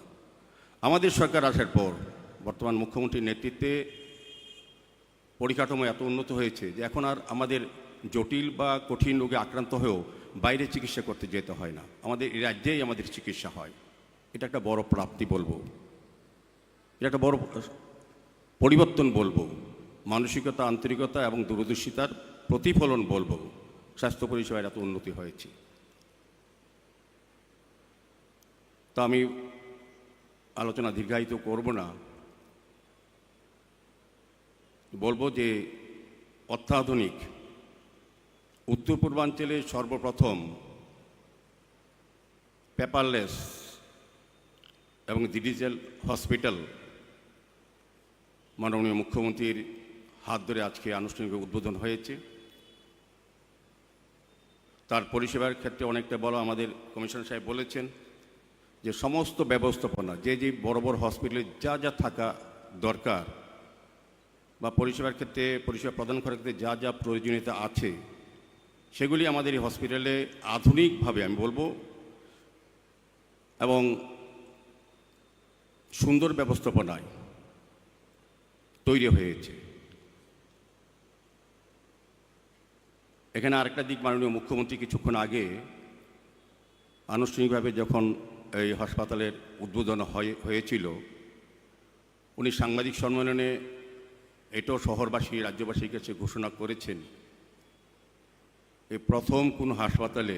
আমাদের সরকার আসার পর বর্তমান মুখ্যমন্ত্রীর নেতৃত্বে পরিকাঠামো এত উন্নত হয়েছে যে এখন আর আমাদের জটিল বা কঠিন রোগে আক্রান্ত হয়েও বাইরে চিকিৎসা করতে যেতে হয় না, আমাদের এই রাজ্যেই আমাদের চিকিৎসা হয়। এটা একটা বড় প্রাপ্তি বলবো, এটা একটা বড় পরিবর্তন বলবো, মানসিকতা, আন্তরিকতা এবং দূরদর্শিতার প্রতিফলন বলবো। স্বাস্থ্য পরিষেবার এত উন্নতি হয়েছে। তা আমি আলোচনা দীর্ঘায়িত করব না, বলবো যে অত্যাধুনিক উত্তর পূর্বাঞ্চলে সর্বপ্রথম পেপারলেস এবং ডিজিটাল হসপিটাল মাননীয় মুখ্যমন্ত্রীর হাত ধরে আজকে আনুষ্ঠানিকভাবে উদ্বোধন হয়েছে। তার পরিষেবার ক্ষেত্রে অনেকটা বলা, আমাদের কমিশনার সাহেব বলেছেন যে সমস্ত ব্যবস্থাপনা, যে যে বড় বড় হসপিটালে যা যা থাকা দরকার বা পরিষেবার ক্ষেত্রে পরিষেবা প্রদান করার ক্ষেত্রে যা যা প্রয়োজনীয়তা আছে, সেগুলি আমাদের এই হসপিটালে আধুনিকভাবে আমি বলবো এবং সুন্দর ব্যবস্থাপনায় তৈরি হয়েছে। এখানে আরেকটা দিক, মাননীয় মুখ্যমন্ত্রী কিছুক্ষণ আগে আনুষ্ঠানিকভাবে যখন এই হাসপাতালের উদ্বোধন হয়েছিল, উনি সাংবাদিক সম্মেলনে এটাও শহরবাসী, রাজ্যবাসীর কাছে ঘোষণা করেছেন এই প্রথম কোন হাসপাতালে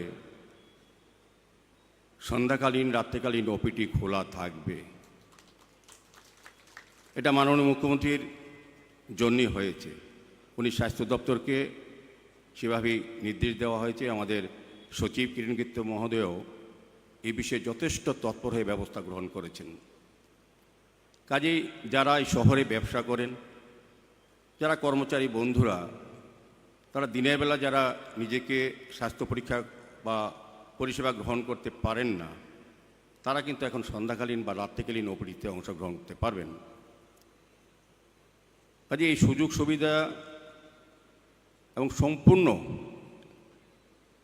সন্ধ্যাকালীন, রাত্রিকালীন ওপিটি খোলা থাকবে। এটা মাননীয় মুখ্যমন্ত্রীর জন্যই হয়েছে। উনি স্বাস্থ্য দপ্তরকে সেভাবেই নির্দেশ দেওয়া হয়েছে। আমাদের সচিব কিরণ গিত্তে মহোদয়ও এই বিষয়ে যথেষ্ট তৎপর হয়ে ব্যবস্থা গ্রহণ করেছেন। কাজেই যারা এই শহরে ব্যবসা করেন, যারা কর্মচারী বন্ধুরা, তারা দিনের বেলা যারা নিজেকে স্বাস্থ্য পরীক্ষা বা পরিষেবা গ্রহণ করতে পারেন না, তারা কিন্তু এখন সন্ধ্যাকালীন বা রাত্রিকালীন ওপিডিতে অংশগ্রহণ করতে পারবেন। কাজে এই সুযোগ সুবিধা এবং সম্পূর্ণ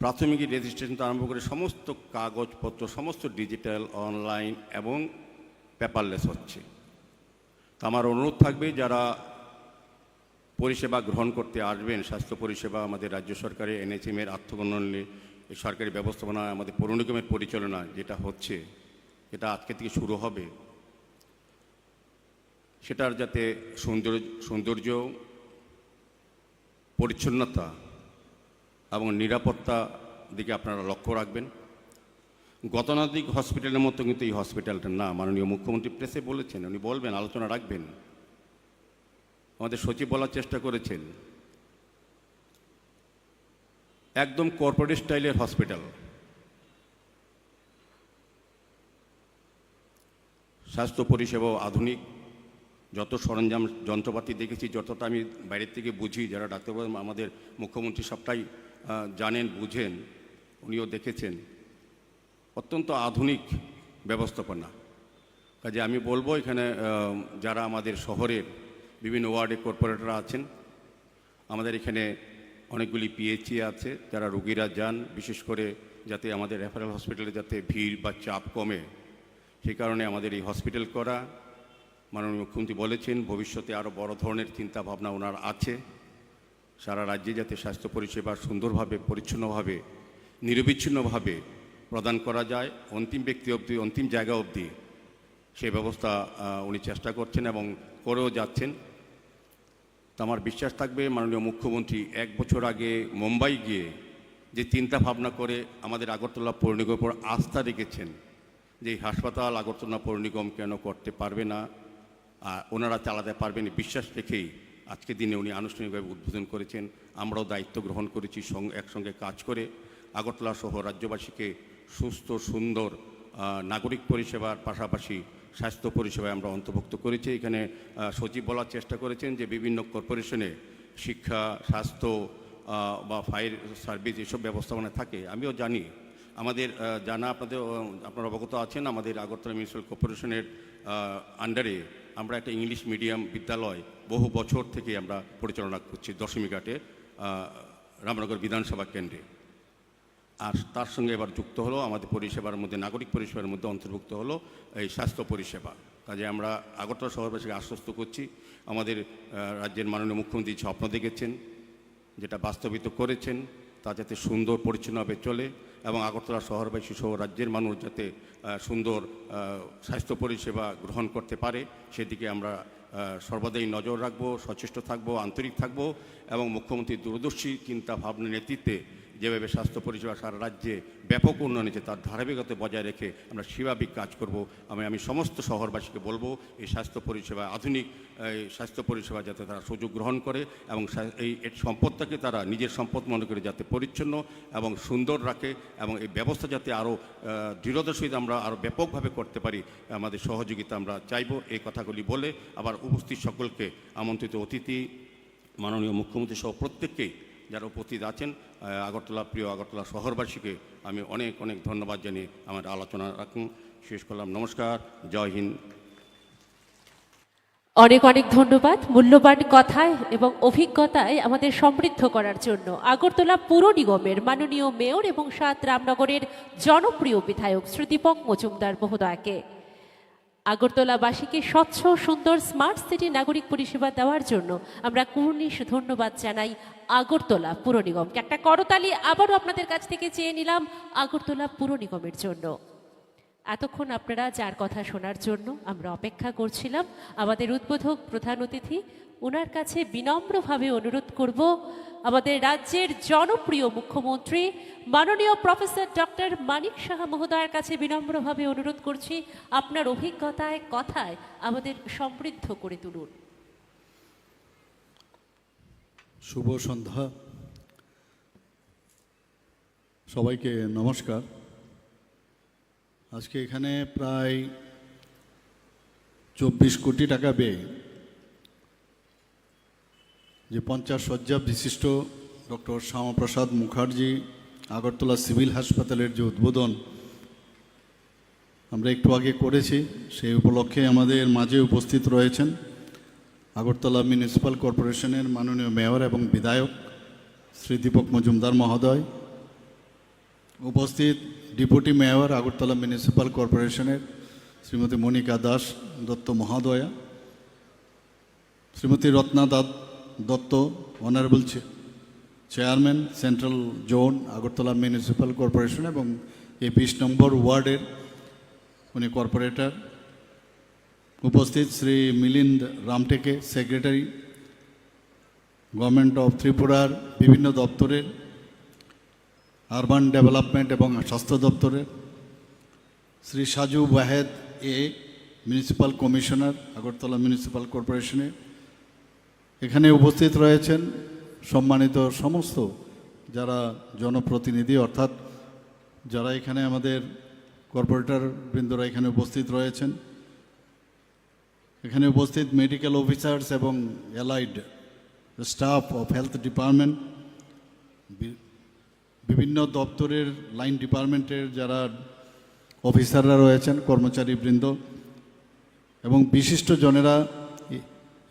প্রাথমিক রেজিস্ট্রেশন থেকে আরম্ভ করে সমস্ত কাগজপত্র সমস্ত ডিজিটাল, অনলাইন এবং পেপারলেস হচ্ছে। তো আমার অনুরোধ থাকবে, যারা পরিষেবা গ্রহণ করতে আসবেন, স্বাস্থ্য পরিষেবা আমাদের রাজ্য সরকারের এনএচএমের আর্থগণনে এই সরকারি ব্যবস্থাপনা, আমাদের পৌর নিগমের পরিচালনা যেটা হচ্ছে, এটা আজকে থেকে শুরু হবে, সেটার যাতে সৌন্দর্য, পরিচ্ছন্নতা এবং নিরাপত্তা দিকে আপনারা লক্ষ্য রাখবেন। গতানুগতিক হসপিটালের মতো কিন্তু এই হসপিটালটা না। মাননীয় মুখ্যমন্ত্রী প্রেসে বলেছেন, উনি বলবেন, আলোচনা রাখবেন। আমাদের সচিব বলার চেষ্টা করেছেন, একদম কর্পোরেট স্টাইলের হসপিটাল। স্বাস্থ্য পরিষেবাও আধুনিক, যত সরঞ্জাম যন্ত্রপাতি দেখেছি, যতটা আমি বাইরের থেকে বুঝি, যারা ডাক্তারবাবু আমাদের মুখ্যমন্ত্রী সবটাই জানেন, বুঝেন, উনিও দেখেছেন, অত্যন্ত আধুনিক ব্যবস্থাপনা। কাজে আমি বলবো, এখানে যারা আমাদের শহরের বিভিন্ন ওয়ার্ডে কর্পোরেটররা আছেন, আমাদের এখানে অনেকগুলি পিএইচই আছে, যারা রোগীরা যান, বিশেষ করে যাতে আমাদের রেফারেল হসপিটালে যাতে ভিড় বা চাপ কমে, সেই কারণে আমাদের এই হসপিটাল করা। মাননীয় মুখ্যমন্ত্রী বলেছেন ভবিষ্যতে আরও বড় ধরনের চিন্তা ভাবনা ওনার আছে, সারা রাজ্যে যাতে স্বাস্থ্য পরিষেবা সুন্দরভাবে, পরিচ্ছন্নভাবে, নিরবিচ্ছিন্নভাবে প্রদান করা যায়, অন্তিম ব্যক্তি অবধি, অন্তিম জায়গা অবধি, সেই ব্যবস্থা উনি চেষ্টা করছেন এবং করেও যাচ্ছেন। তো আমার বিশ্বাস থাকবে, মাননীয় মুখ্যমন্ত্রী 1 বছর আগে মুম্বাই গিয়ে যে চিন্তা ভাবনা করে আমাদের আগরতলা পৌর নিগমের উপর আস্থা রেখেছেন, যে এই হাসপাতাল আগরতলা পৌর নিগম কেন করতে পারবে না, ওনারা চালাতে পারবেন বিশ্বাস রেখেই আজকের দিনে উনি আনুষ্ঠানিকভাবে উদ্বোধন করেছেন। আমরাও দায়িত্ব গ্রহণ করেছি একসঙ্গে কাজ করে আগরতলা সহ রাজ্যবাসীকে সুস্থ সুন্দর নাগরিক পরিষেবার পাশাপাশি স্বাস্থ্য পরিষেবায় আমরা অন্তর্ভুক্ত করেছি। এখানে সচিব বলার চেষ্টা করেছেন যে বিভিন্ন কর্পোরেশনে শিক্ষা, স্বাস্থ্য বা ফায়ার সার্ভিস এসব ব্যবস্থাপনা থাকে। আমিও জানি, আমাদের জানা আপনারা অবগত আছেন, আমাদের আগরতলা মিউনিসিপ্যাল কর্পোরেশনের আন্ডারে আমরা একটা ইংলিশ মিডিয়াম বিদ্যালয় বহু বছর থেকে আমরা পরিচালনা করছি দশমীঘাটে রামনগর বিধানসভা কেন্দ্রে। আর তার সঙ্গে এবার যুক্ত হলো আমাদের পরিষেবার মধ্যে, নাগরিক পরিষেবার মধ্যে অন্তর্ভুক্ত হলো এই স্বাস্থ্য পরিষেবা। কাজে আমরা আগরতলা শহরবাসীকে আশ্বস্ত করছি, আমাদের রাজ্যের মাননীয় মুখ্যমন্ত্রী স্বপ্ন দেখেছেন, যেটা বাস্তবিত করেছেন, তা যাতে সুন্দর পরিচ্ছন্নভাবে চলে এবং আগরতলা শহরবাসী সহ রাজ্যের মানুষ যাতে সুন্দর স্বাস্থ্য পরিষেবা গ্রহণ করতে পারে সেদিকে আমরা সর্বদাই নজর রাখব, সচেষ্ট থাকব, আন্তরিক থাকব এবং মুখ্যমন্ত্রীর দূরদর্শী চিন্তা ভাবনার নেতৃত্বে যেভাবে স্বাস্থ্য পরিষেবা সারা রাজ্যে ব্যাপক উন্নয়ন হয়েছে তার ধারাবাহিকতা বজায় রেখে আমরা সেভাবিক কাজ করব। আমি সমস্ত শহরবাসীকে বলবো এই স্বাস্থ্য পরিষেবা, আধুনিক এই স্বাস্থ্য পরিষেবা যাতে তারা সুযোগ গ্রহণ করে এবং এই সম্পদটাকে তারা নিজের সম্পদ মনে করে যাতে পরিচ্ছন্ন এবং সুন্দর রাখে এবং এই ব্যবস্থা যাতে আরও দৃঢ়তার সহিত আমরা আরও ব্যাপকভাবে করতে পারি, আমাদের সহযোগিতা আমরা চাইব। এই কথাগুলি বলে আবার উপস্থিত সকলকে, আমন্ত্রিত অতিথি, মাননীয় মুখ্যমন্ত্রী সহ প্রত্যেককেই যারা উপস্থিত আছেন, প্রিয় আগরতলা শহরবাসীকে আমি অনেক অনেক ধন্যবাদ জানিয়ে আমার আলোচনা রাখুন, শেষ করলাম। নমস্কার, জয় হিন্দ। অনেক অনেক ধন্যবাদ মূল্যবান কথায় এবং অভিজ্ঞতায় আমাদের সমৃদ্ধ করার জন্য আগরতলা পুর নিগমের মাননীয় মেয়র এবং ৭ রামনগরের জনপ্রিয় বিধায়ক শ্রী দীপক মজুমদার মহোদয়কে। আগরতলাবাসীকে স্বচ্ছ, সুন্দর, স্মার্ট সিটি নাগরিক পরিষেবা দেওয়ার জন্য আমরা কুর্নিশ ধন্যবাদ জানাই আগরতলা পুর নিগমকে। একটা করতালি আবারও আপনাদের কাছ থেকে চেয়ে নিলাম আগরতলা পুর নিগমের জন্য। এতক্ষণ আপনারা যার কথা শোনার জন্য আমরা অপেক্ষা করছিলাম, আমাদের উদ্বোধক প্রধান অতিথি, ওনার কাছে বিনম্রভাবে অনুরোধ করব আমাদের রাজ্যের জনপ্রিয় মুখ্যমন্ত্রী মাননীয় প্রফেসর ডক্টর মানিক সাহা মহোদয়ের কাছে বিনম্রভাবে অনুরোধ করছি আপনার অভিজ্ঞতায়, কথায় আমাদের সমৃদ্ধ করে তুলুন। শুভ সন্ধ্যা, সবাইকে নমস্কার। আজকে এখানে প্রায় 24 কোটি টাকা ব্যয়ে যে 50 শয্যা বিশিষ্ট ডক্টর শ্যামাপ্রসাদ মুখার্জি আগরতলা সিভিল হাসপাতালের যে উদ্বোধন আমরা একটু আগে করেছি, সেই উপলক্ষে আমাদের মাঝে উপস্থিত রয়েছেন আগরতলা মিউনিসিপ্যাল কর্পোরেশনের মাননীয় মেয়র এবং বিধায়ক শ্রী দীপক মজুমদার মহোদয়, উপস্থিত ডেপুটি মেয়র আগরতলা মিউনিসিপ্যাল কর্পোরেশনের শ্রীমতী মনিকা দাস দত্ত মহোদয়া, Shrimati Ratna Dutta honourable chairman central zone Agartala municipal corporation এবং এই 20 নম্বর ওয়ার্ডের উনি কর্পোরেটর, উপস্থিত Shri Milind Ramteke secretary, government of ত্রিপুরার বিভিন্ন দপ্তরের, আরবান ডেভেলপমেন্ট এবং স্বাস্থ্য দপ্তরের, Shri Saju Wahed municipal commissioner Agartala municipal কর্পোরেশনে, এখানে উপস্থিত রয়েছেন সম্মানিত সমস্ত যারা জনপ্রতিনিধি অর্থাৎ যারা এখানে আমাদের কর্পোরেটর বৃন্দরা এখানে উপস্থিত রয়েছেন, এখানে উপস্থিত মেডিকেল অফিসার্স এবং allied staff of health department, বিভিন্ন দপ্তরের লাইন ডিপার্টমেন্টের যারা অফিসাররা রয়েছেন, কর্মচারী বৃন্দ এবং বিশিষ্ট জনেরা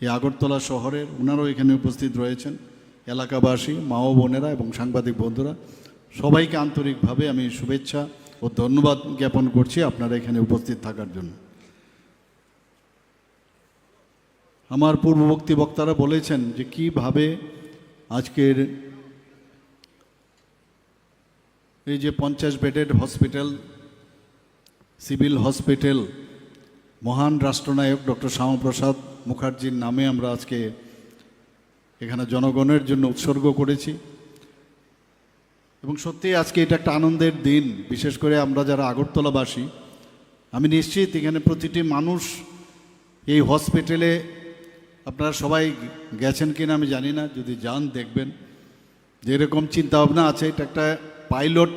এই আগরতলা শহরের ওনারাও এখানে উপস্থিত রয়েছেন, এলাকাবাসী, মা ও বোনেরা এবং সাংবাদিক বন্ধুরা, সবাইকে আন্তরিকভাবে আমি শুভেচ্ছা ও ধন্যবাদ জ্ঞাপন করছি আপনারা এখানে উপস্থিত থাকার জন্য। আমার পূর্ববর্তী বক্তারা বলেছেন যে কীভাবে আজকের এই যে 50 বেডেড হসপিটাল, সিভিল হসপিটাল মহান রাষ্ট্রনায়ক ডক্টর শ্যামাপ্রসাদ মুখার্জির নামে আমরা আজকে এখানে জনগণের জন্য উৎসর্গ করেছি এবং সত্যি আজকে এটা একটা আনন্দের দিন। বিশেষ করে আমরা যারা আগরতলাবাসী আমি নিশ্চিত এখানে প্রতিটি মানুষ এই হসপিটালে, আপনারা সবাই গেছেন কিনা আমি জানি না, যদি যান দেখবেন যেরকম চিন্তাভাবনা আছে। এটা একটা পাইলট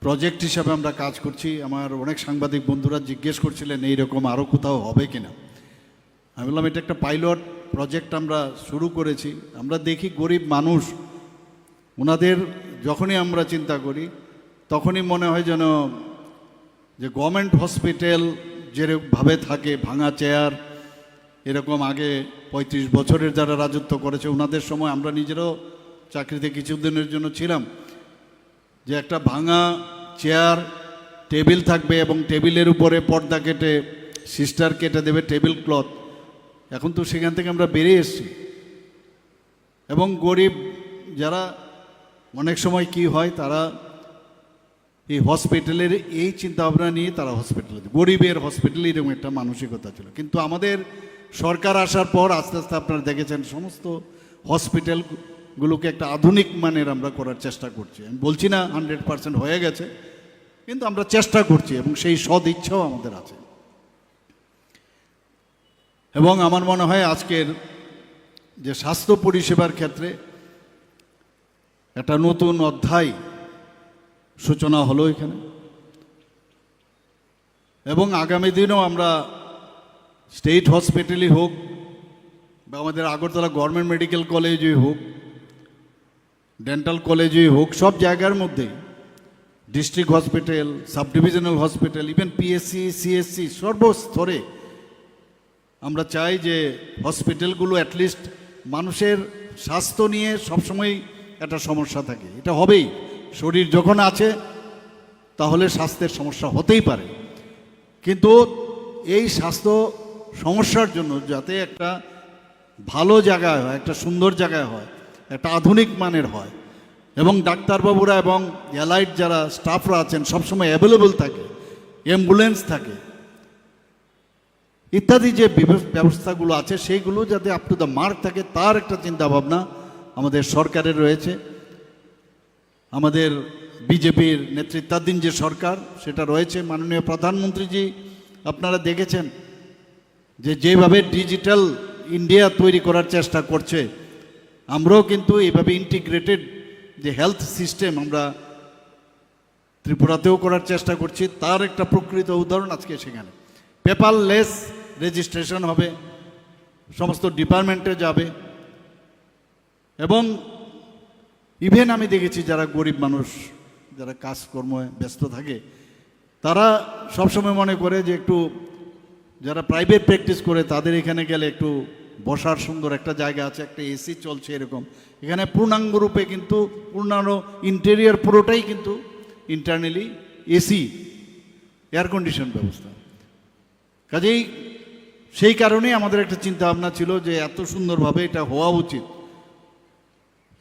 প্রজেক্ট হিসাবে আমরা কাজ করছি। আমার অনেক সাংবাদিক বন্ধুরা জিজ্ঞেস করছিলেন এইরকম আরও কোথাও হবে কিনা। আমি বললাম এটা একটা পাইলট প্রজেক্ট আমরা শুরু করেছি। আমরা দেখি গরিব মানুষ, ওনাদের যখনই আমরা চিন্তা করি তখনই মনে হয় যেন যে গভর্নমেন্ট হসপিটাল যেভাবে থাকে, ভাঙা চেয়ার, এরকম আগে 35 বছরের যারা রাজত্ব করেছে ওনাদের সময় আমরা নিজেরাও চাকরিতে কিছুদিনের জন্য ছিলাম, যে একটা ভাঙা চেয়ার, টেবিল থাকবে এবং টেবিলের উপরে পর্দা কেটে সিস্টার কেটে দেবে টেবিল ক্লথ। এখন তো সেখান থেকে আমরা বেরিয়ে এসেছি। এবং গরিব যারা, অনেক সময় কি হয়, তারা এই হসপিটালের এই চিন্তাভাবনা নিয়ে তারা হসপিটালে, গরিবের হসপিটালে এরকম একটা মানসিকতা ছিল। কিন্তু আমাদের সরকার আসার পর আস্তে আস্তে আপনারা দেখেছেন সমস্ত হসপিটালগুলোকে একটা আধুনিক মানের আমরা করার চেষ্টা করছি। আমি বলছি না 100% হয়ে গেছে, কিন্তু আমরা চেষ্টা করছি এবং সেই সদ ইচ্ছাও আমাদের আছে। এবং আমার মনে হয় আজকের যে স্বাস্থ্য পরিষেবার ক্ষেত্রে একটা নতুন অধ্যায় সূচনা হলো এখানে, এবং আগামী দিনেও আমরা স্টেট হসপিটালই হোক বা আমাদের আগরতলা গভর্নমেন্ট মেডিকেল কলেজই হোক, ডেন্টাল কলেজই হোক, সব জায়গার মধ্যেই district hospital, sub divisional hospital, even PSC, CSC, সর্বস্তরে আমরা চাই যে হসপিটালগুলো অ্যাটলিস্ট মানুষের স্বাস্থ্য নিয়ে সবসময় একটা সমস্যা থাকে, এটা হবেই। শরীর যখন আছে তাহলে স্বাস্থ্যের সমস্যা হতেই পারে, কিন্তু এই স্বাস্থ্য সমস্যার জন্য যাতে একটা ভালো জায়গায় হয়, একটা সুন্দর জায়গায় হয়, একটা আধুনিক মানের হয়, এবং ডাক্তারবাবুরা এবং অ্যালাইড যারা স্টাফরা আছেন সবসময় অ্যাভেলেবল থাকে, অ্যাম্বুলেন্স থাকে, ইত্যাদি যে ব্যবস্থাগুলো আছে সেইগুলো যাতে আপ টু দ্য মার্ক থাকে, তার একটা চিন্তাভাবনা আমাদের সরকারের রয়েছে। আমাদের বিজেপির নেতৃত্বাধীন যে সরকার সেটা রয়েছে, মাননীয় প্রধানমন্ত্রীজি আপনারা দেখেছেন যে যেভাবে ডিজিটাল ইন্ডিয়া তৈরি করার চেষ্টা করছে, আমরাও কিন্তু এইভাবে ইন্টিগ্রেটেড যে হেলথ সিস্টেম আমরা ত্রিপুরাতেও করার চেষ্টা করছি। তার একটা প্রকৃত উদাহরণ আজকে সেখানে পেপারলেস রেজিস্ট্রেশন হবে, সমস্ত ডিপার্টমেন্টে যাবে। এবং ইভেন আমি দেখেছি যারা গরিব মানুষ, যারা কাজকর্মে ব্যস্ত থাকে, তারা সবসময় মনে করে যে একটু যারা প্রাইভেট প্র্যাকটিস করে তাদের এখানে গেলে একটু বসার সুন্দর একটা জায়গা আছে, একটা এসি চলছে, এরকম এখানে পূর্ণাঙ্গ রূপে কিন্তু পূর্ণাঙ্গ ইন্টেরিয়ার পুরোটাই কিন্তু ইন্টারনালি এসি, এয়ার কন্ডিশন ব্যবস্থা। কাজেই সেই কারণেই আমাদের একটা চিন্তা ভাবনা ছিল যে এত সুন্দরভাবে এটা হওয়া উচিত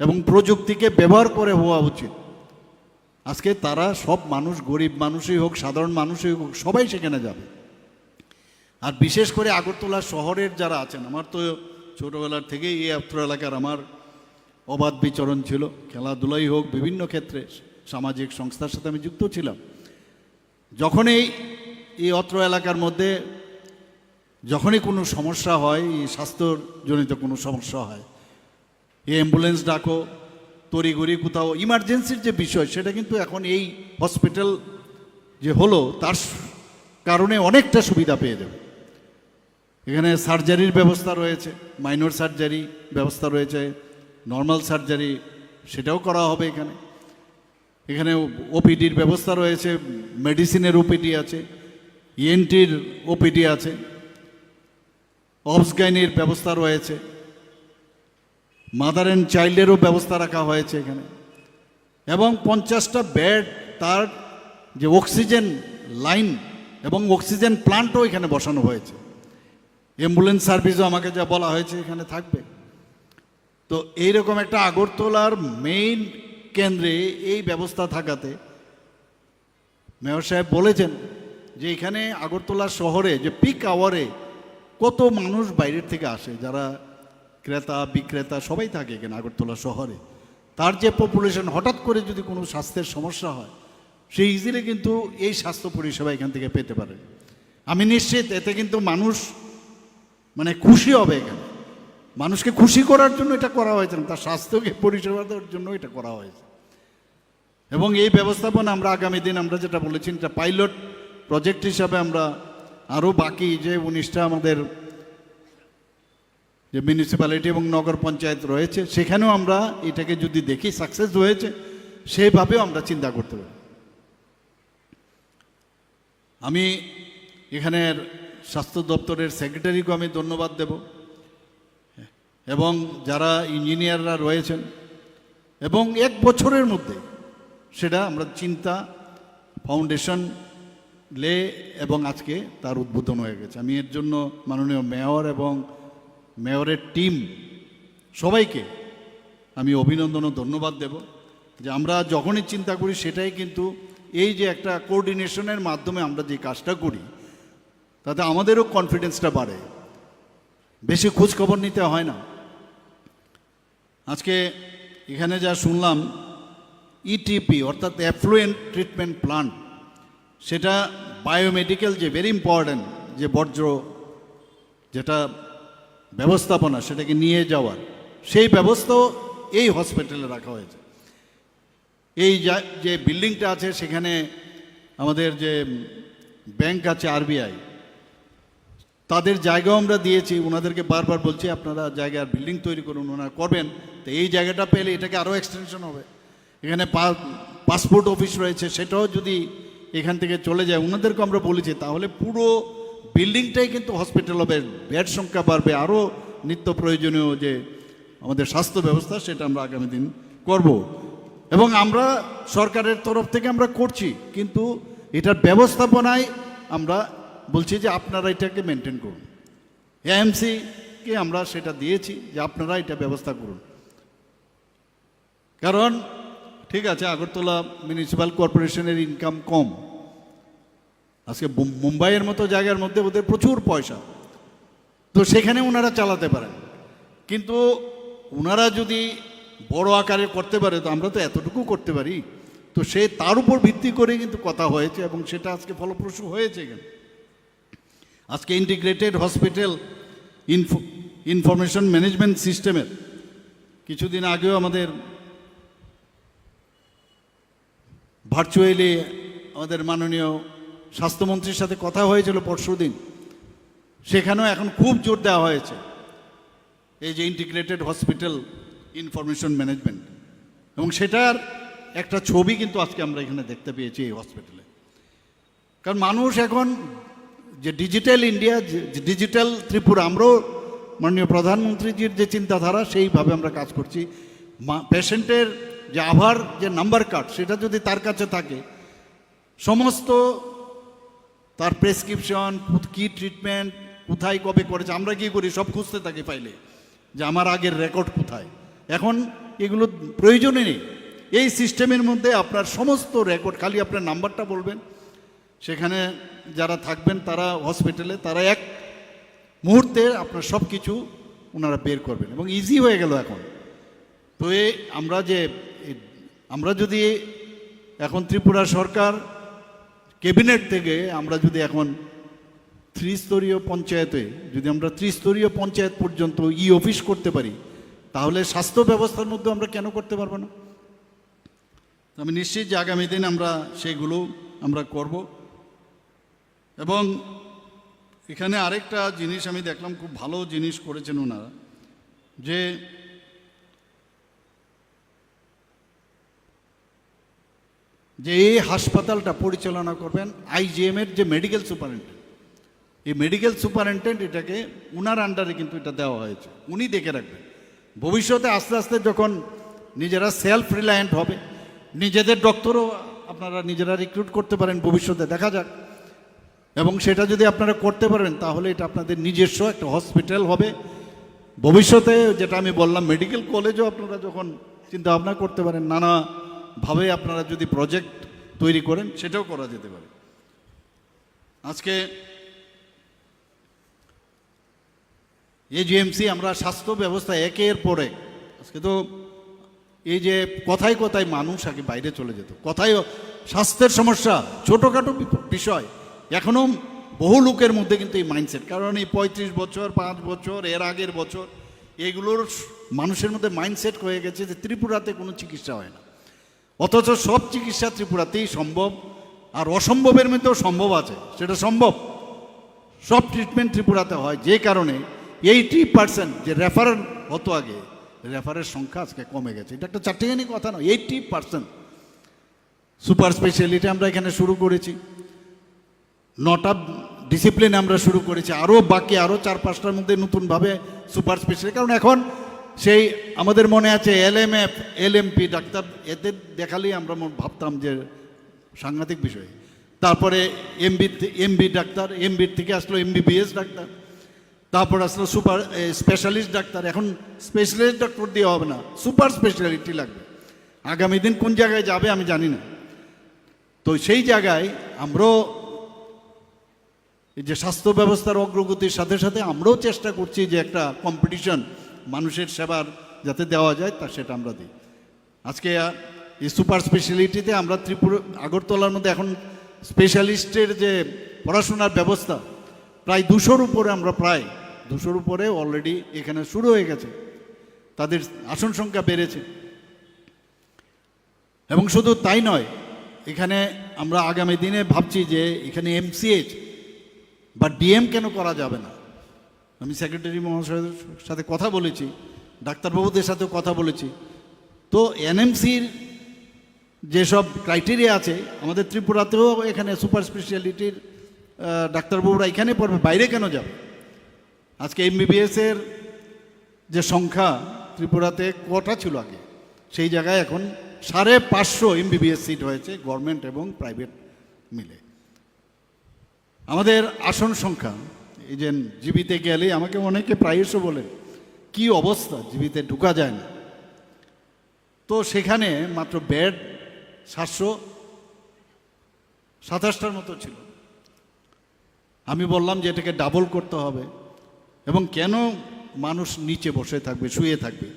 এবং প্রযুক্তিকে ব্যবহার করে হওয়া উচিত। আজকে তারা সব মানুষ, গরিব মানুষই হোক, সাধারণ মানুষই হোক, সবাই সেখানে যাবে। আর বিশেষ করে আগরতলা শহরের যারা আছেন, আমার তো ছোটোবেলার থেকেই এই অত্র এলাকার আমার অবাধ বিচরণ ছিল, খেলাধুলাই হোক, বিভিন্ন ক্ষেত্রে সামাজিক সংস্থার সাথে আমি যুক্ত ছিলাম। যখনই এই অত্র এলাকার মধ্যে যখনই কোনো সমস্যা হয়, এই স্বাস্থ্যজনিত কোনো সমস্যা হয়, এই অ্যাম্বুলেন্স ডাকো, তড়িঘড়ি কোথাও ইমার্জেন্সির যে বিষয়, সেটা কিন্তু এখন এই হসপিটাল যে হলো তার কারণে অনেকটা সুবিধা পেয়ে যাবে। এখানে সার্জারির ব্যবস্থা রয়েছে, মাইনর সার্জারি ব্যবস্থা রয়েছে, নর্মাল সার্জারি সেটাও করা হবে এখানে। এখানে ওপিডির ব্যবস্থা রয়েছে, মেডিসিনের ওপিডি আছে, ইএনটির ওপিডি আছে, অবসগাইনির ব্যবস্থা রয়েছে, মাদার অ্যান্ড চাইল্ডেরও ব্যবস্থা রাখা হয়েছে এখানে, এবং 50টা বেড, তার যে অক্সিজেন লাইন এবং অক্সিজেন প্লান্টও এখানে বসানো হয়েছে। অ্যাম্বুলেন্স সার্ভিসও আমাকে যা বলা হয়েছে এখানে থাকবে। তো এইরকম একটা আগরতলার মেইন কেন্দ্রে এই ব্যবস্থা থাকাতে মেয়র সাহেব বলেছেন যে এখানে আগরতলা শহরে যে পিক আওয়ারে কত মানুষ বাইরের থেকে আসে, যারা ক্রেতা বিক্রেতা সবাই থাকে এখানে আগরতলা শহরে। তার যে পপুলেশন, হঠাৎ করে যদি কোনো স্বাস্থ্যের সমস্যা হয় সে ইজিলি কিন্তু এই স্বাস্থ্য পরিষেবা এখান থেকে পেতে পারে। আমি নিশ্চিত এতে কিন্তু মানুষ মানে খুশি হবে। এখানে মানুষকে খুশি করার জন্য এটা করা হয়েছে না, তার স্বাস্থ্যকে পরিষেবা দেওয়ার জন্য এটা করা হয়েছে। এবং এই ব্যবস্থাপনা আমরা আগামী দিন আমরা যেটা বলেছি এটা পাইলট প্রজেক্ট হিসাবে আমরা আরও বাকি যে 19টা আমাদের যে মিউনিসিপ্যালিটি এবং নগর পঞ্চায়েত রয়েছে সেখানেও আমরা এটাকে যদি দেখি সাকসেস হয়েছে সেইভাবেও আমরা চিন্তা করতে পারি। আমি এখানের স্বাস্থ্য দপ্তরের সেক্রেটারিকেও আমি ধন্যবাদ দেব এবং যারা ইঞ্জিনিয়াররা রয়েছেন, এবং 1 বছরের মধ্যে সেটা আমরা চিন্তা ফাউন্ডেশন লে এবং আজকে তার উদ্বোধন হয়ে গেছে। আমি এর জন্য মাননীয় মেয়র এবং মেয়রের টিম সবাইকে আমি অভিনন্দন ও ধন্যবাদ দেব যে আমরা যখনই চিন্তা করি সেটাই কিন্তু এই যে একটা কোঅর্ডিনেশনের মাধ্যমে আমরা যে কাজটা করি তাতে আমাদেরও কনফিডেন্সটা বাড়ে, বেশি খোঁজ খবর নিতে হয় না। আজকে এখানে যা শুনলাম ইটিপি অর্থাৎ অ্যাফ্লুয়েন্ট ট্রিটমেন্ট প্লান্ট, সেটা বায়োমেডিক্যাল যে ভেরি ইম্পর্ট্যান্ট যে বর্জ্য যেটা ব্যবস্থাপনা সেটাকে নিয়ে যাওয়ার সেই ব্যবস্থাও এই হসপিটালে রাখা হয়েছে। এই যে বিল্ডিংটা আছে সেখানে আমাদের যে ব্যাংক আছে আরবিআই, তাদের জায়গাও আমরা দিয়েছি। ওনাদেরকে বারবার বলছি আপনারা জায়গার বিল্ডিং তৈরি করুন, ওনারা করবেন। তো এই জায়গাটা পেলে এটাকে আরও এক্সটেনশন হবে। এখানে পাসপোর্ট অফিস রয়েছে, সেটাও যদি এখান থেকে চলে যায় ওনাদেরকে আমরা বলেছি তাহলে পুরো বিল্ডিংটাই কিন্তু হসপিটাল হবে, বেড সংখ্যা বাড়বে, আরও নিত্য প্রয়োজনীয় যে আমাদের স্বাস্থ্য ব্যবস্থা সেটা আমরা আগামী দিন করব। এবং আমরা সরকারের তরফ থেকে আমরা করছি, কিন্তু এটার ব্যবস্থাপনায় আমরা বলছি যে আপনারা এটাকে মেনটেন করুন। এএমসিকে আমরা সেটা দিয়েছি যে আপনারা এটা ব্যবস্থা করুন। কারণ ঠিক আছে আগরতলা মিউনিসিপ্যাল কর্পোরেশনের ইনকাম কম, আজকে মুম্বাইয়ের মতো জায়গার মধ্যে ওদের প্রচুর পয়সা, তো সেখানে ওনারা চালাতে পারেন। কিন্তু ওনারা যদি বড় আকারে করতে পারে তো আমরা তো এতটুকু করতে পারি। তো সে তার উপর ভিত্তি করে কিন্তু কথা হয়েছে এবং সেটা আজকে ফলপ্রসূ হয়েছে। এখানে আজকে ইন্টিগ্রেটেড হসপিটাল ইনফরমেশন ম্যানেজমেন্ট সিস্টেমের কিছুদিন আগেও আমাদের ভার্চুয়ালি আমাদের মাননীয় স্বাস্থ্যমন্ত্রীর সাথে কথা হয়েছিল পরশুদিন, সেখানেও এখন খুব জোর দেওয়া হয়েছে এই যে ইন্টিগ্রেটেড হসপিটাল ইনফরমেশন ম্যানেজমেন্ট, এবং সেটার একটা ছবি কিন্তু আজকে আমরা এখানে দেখতে পেয়েছি এই হসপিটালে। কারণ মানুষ এখন যে ডিজিটাল ইন্ডিয়া, ডিজিটাল ত্রিপুরা, আমরাও মাননীয় প্রধানমন্ত্রীজির যে চিন্তাধারা সেইভাবে আমরা কাজ করছি। পেশেন্টের যে আভার যে নাম্বার কার্ড সেটা যদি তার কাছে থাকে, সমস্ত তার প্রেসক্রিপশন, কী ট্রিটমেন্ট, কোথায় কবে করেছে, আমরা কী করি সব খুঁজতে থাকি ফাইলে যে আমার আগের রেকর্ড কোথায়। এখন এগুলো প্রয়োজনই নেই, এই সিস্টেমের মধ্যে আপনার সমস্ত রেকর্ড, খালি আপনার নাম্বারটা বলবেন, সেখানে যারা থাকবেন তারা হসপিটালে তারা এক মুহূর্তে আপনার সব কিছু ওনারা বের করবেন এবং ইজি হয়ে গেল এখন। তো আমরা যদি এখন ত্রিপুরা সরকার ক্যাবিনেট থেকে আমরা যদি এখন ত্রিস্তরীয় পঞ্চায়েতে যদি আমরা ত্রিস্তরীয় পঞ্চায়েত পর্যন্ত অফিস করতে পারি, তাহলে স্বাস্থ্য ব্যবস্থার মধ্যে আমরা কেন করতে পারবো না? আমি নিশ্চিত যে আগামী দিন আমরা সেগুলো আমরা করব। এবং এখানে আরেকটা জিনিস আমি দেখলাম, খুব ভালো জিনিস করেছেন ওনারা, যে এই হাসপাতালটা পরিচালনা করবেন আইজিএমের যে মেডিকেল সুপারিনটেন্ডেন্ট। এই মেডিকেল সুপারিনটেন্ডেন্ট এটাকে উনার আন্ডারে কিন্তু এটা দেওয়া হয়েছে, উনি দেখে রাখবেন। ভবিষ্যতে আস্তে আস্তে যখন নিজেরা সেলফ রিলায়েন্ট হবে, নিজেদের ডক্টরও আপনারা নিজেরা রিক্রুট করতে পারেন ভবিষ্যতে, দেখা যাক। এবং সেটা যদি আপনারা করতে পারেন তাহলে এটা আপনাদের নিজস্ব একটা হসপিটাল হবে। ভবিষ্যতে যেটা আমি বললাম, মেডিকেল কলেজও আপনারা যখন চিন্তা ভাবনা করতে পারেন, নানাভাবে আপনারা যদি প্রজেক্ট তৈরি করেন সেটাও করা যেতে পারে। আজকে এজিএমসি আমরা স্বাস্থ্য ব্যবস্থা একের পর এক, আজকে তো এই যে কথায় কথায় মানুষ আগে বাইরে চলে যেত, কথায় স্বাস্থ্যের সমস্যা, ছোটোখাটো বিষয় এখনও বহু লোকের মধ্যে কিন্তু এই মাইন্ডসেট, কারণ এই 35 বছর 5 বছর এর আগের বছর এগুলোর মানুষের মধ্যে মাইন্ডসেট হয়ে গেছে যে ত্রিপুরাতে কোনো চিকিৎসা হয় না, অথচ সব চিকিৎসা ত্রিপুরাতেই সম্ভব, আর অসম্ভবের মধ্যেও সম্ভব আছে, সেটা সম্ভব। সব ট্রিটমেন্ট ত্রিপুরাতে হয়, যে কারণে 80% যে রেফারেল হতো আগে, রেফারের সংখ্যা আজকে কমে গেছে। এটা একটা চারটিখানি কথা নয়, 80% সুপার স্পেশালিটি আমরা এখানে শুরু করেছি, 9টা ডিসিপ্লিন আমরা শুরু করেছি, আরও বাকি আরও 4-5টার মধ্যে নতুনভাবে সুপার স্পেশালিটি, কারণ এখন সেই আমাদের মনে আছে LMF LMP ডাক্তার, এদের দেখালেই আমরা ভাবতাম যে সাংঘাতিক বিষয়। তারপরে এমবি ডাক্তার, এমবির থেকে আসলো MBBS ডাক্তার, তারপর আসলো সুপার স্পেশালিস্ট ডাক্তার। এখন স্পেশালিস্ট ডাক্তার দিয়ে হবে না, সুপার স্পেশালিটি লাগবে। আগামী দিন কোন জায়গায় যাবে আমি জানি না। তো সেই জায়গায় আমরাও এই যে স্বাস্থ্য ব্যবস্থার অগ্রগতির সাথে সাথে আমরাও চেষ্টা করছি যে একটা কম্পিটিশন মানুষের সেবার যাতে দেওয়া যায়, তা সেটা আমরা দিই। আজকে এই সুপার স্পেশালিটিতে আমরা আগরতলার মধ্যে এখন স্পেশালিস্টের যে পড়াশোনার ব্যবস্থা প্রায় 200-র উপরে, আমরা প্রায় 200-র উপরে অলরেডি এখানে শুরু হয়ে গেছে, তাদের আসন সংখ্যা বেড়েছে। এবং শুধু তাই নয়, এখানে আমরা আগামী দিনে ভাবছি যে এখানে MCH বা DM কেন করা যাবে না। আমি সেক্রেটারি মহাশয়ের সাথে কথা বলেছি, ডাক্তারবাবুদের সাথেও কথা বলেছি। তো NMCর যেসব ক্রাইটেরিয়া আছে, আমাদের ত্রিপুরাতেও এখানে সুপার স্পেশালিটির ডাক্তারবাবুরা এখানে পড়বে, বাইরে কেন যাবে? আজকে MBBS-এর যে সংখ্যা ত্রিপুরাতে কটা ছিল আগে, সেই জায়গায় এখন 550 MBBS সিট হয়েছে, গভর্নমেন্ট এবং প্রাইভেট মিলে। আমাদের আসন সংখ্যা, এই যে জীবিতে গেলে আমাকে অনেকে প্রায়শ বলে কি অবস্থা, জীবিতে ঢুকা যায় না। তো সেখানে মাত্র বেড 727টার মতো ছিল। আমি বললাম যে এটাকে ডাবল করতে হবে, এবং কেন মানুষ নিচে বসে থাকবে, শুয়ে থাকবে।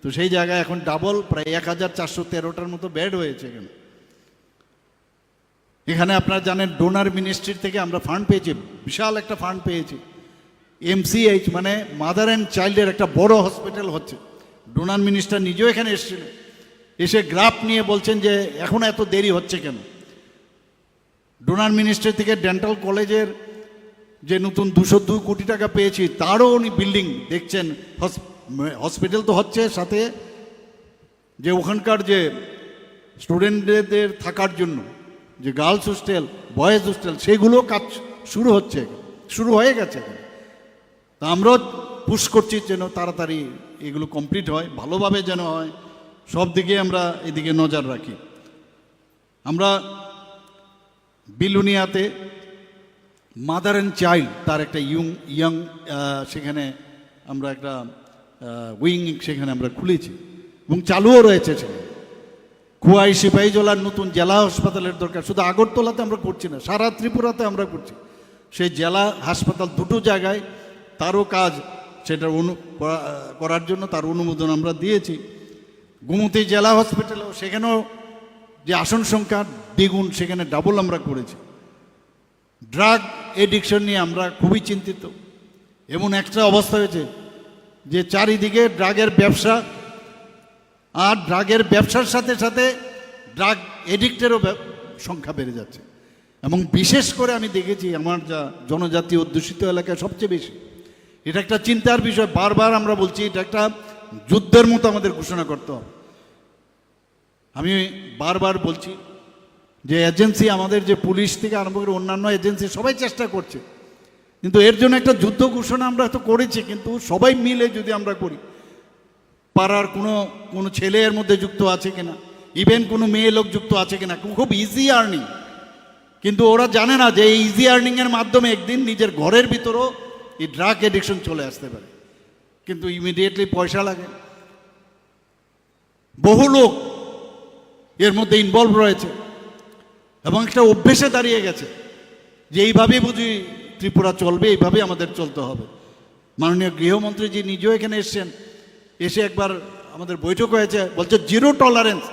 তো সেই জায়গায় এখন ডাবল প্রায় 1413টার মতো বেড হয়েছে এখানে। এখানে আপনারা জানেন ডোনার মিনিস্ট্রির থেকে আমরা ফান্ড পেয়েছি, বিশাল একটা ফান্ড পেয়েছি। MCH মানে মাদার অ্যান্ড চাইল্ডের একটা বড় হসপিটাল হচ্ছে। ডোনার মিনিস্টার নিজেও এখানে এসেছিলেন, এসে গ্রাফ নিয়ে বলছেন যে এখন এত দেরি হচ্ছে কেন। ডোনার মিনিস্ট্রি থেকে ডেন্টাল কলেজের যে নতুন 202 কোটি টাকা পেয়েছি, তারও উনি বিল্ডিং দেখছেন। হসপিটাল তো হচ্ছে, সাথে যে ওখানকার যে স্টুডেন্টদের থাকার জন্য যে গার্লস হোস্টেল, বয়েজ হোস্টেল, সেগুলো কাজ শুরু হচ্ছে, শুরু হয়ে গেছে। তা আমরাও পুশ করছি যেন তাড়াতাড়ি এগুলো কমপ্লিট হয়, ভালোভাবে যেন হয়। সব দিকে আমরা এদিকে নজর রাখি। আমরা বিলুনিয়াতে মাদার অ্যান্ড চাইল্ড তার একটা ইয়াং সেখানে আমরা একটা উইং সেখানে আমরা খুলেছি এবং চালুও রয়েছে সেখানে। খোয়াই সিপাহীজলার নতুন জেলা হাসপাতালের দরকার, শুধু আগরতলাতে আমরা করছি না, সারা ত্রিপুরাতে আমরা করছি। সেই জেলা হাসপাতাল দুটো জায়গায়, তারও কাজ সেটা করার জন্য তার অনুমোদন আমরা দিয়েছি। গোমতী জেলা হসপিটালেও সেখানেও যে আসন সংখ্যা দ্বিগুণ, সেখানে ডাবল আমরা করেছি। ড্রাগ এডিকশন নিয়ে আমরা খুবই চিন্তিত। এমন একটা অবস্থা হয়েছে যে চারিদিকে ড্রাগের ব্যবসা, আর ড্রাগের ব্যবসার সাথে সাথে ড্রাগ এডিক্টেরও সংখ্যা বেড়ে যাচ্ছে। এবং বিশেষ করে আমি দেখেছি আমার যা জনজাতি অধ্যুষিত এলাকায় সবচেয়ে বেশি। এটা একটা চিন্তার বিষয়, বারবার আমরা বলছি এটা একটা যুদ্ধের মতো আমাদের ঘোষণা করতে হবে। আমি বারবার বলছি যে এজেন্সি, আমাদের যে পুলিশ থেকে আরম্ভ করে অন্যান্য এজেন্সি সবাই চেষ্টা করছে, কিন্তু এর জন্য একটা যুদ্ধ ঘোষণা আমরা তো করেছি, কিন্তু সবাই মিলে যদি আমরা করি, পাড়ার কোনো ছেলে এর মধ্যে যুক্ত আছে কিনা, ইভেন কোনো মেয়ে লোক যুক্ত আছে কিনা, খুব ইজি আর্নিং। কিন্তু ওরা জানে না যে এই ইজি আর্নিংয়ের মাধ্যমে একদিন নিজের ঘরের ভিতরেও এই ড্রাগ এডিকশন চলে আসতে পারে, কিন্তু ইমিডিয়েটলি পয়সা লাগে। বহু লোক এর মধ্যে ইনভলভ রয়েছে এবং একটা অভ্যেসে দাঁড়িয়ে গেছে যে এইভাবেই বুঝি ত্রিপুরা চলবে, এইভাবেই আমাদের চলতে হবে। মাননীয় গৃহমন্ত্রীজি নিজেও এখানে এসছেন, এসে একবার আমাদের বৈঠক হয়েছে, বলছে জিরো টলারেন্স।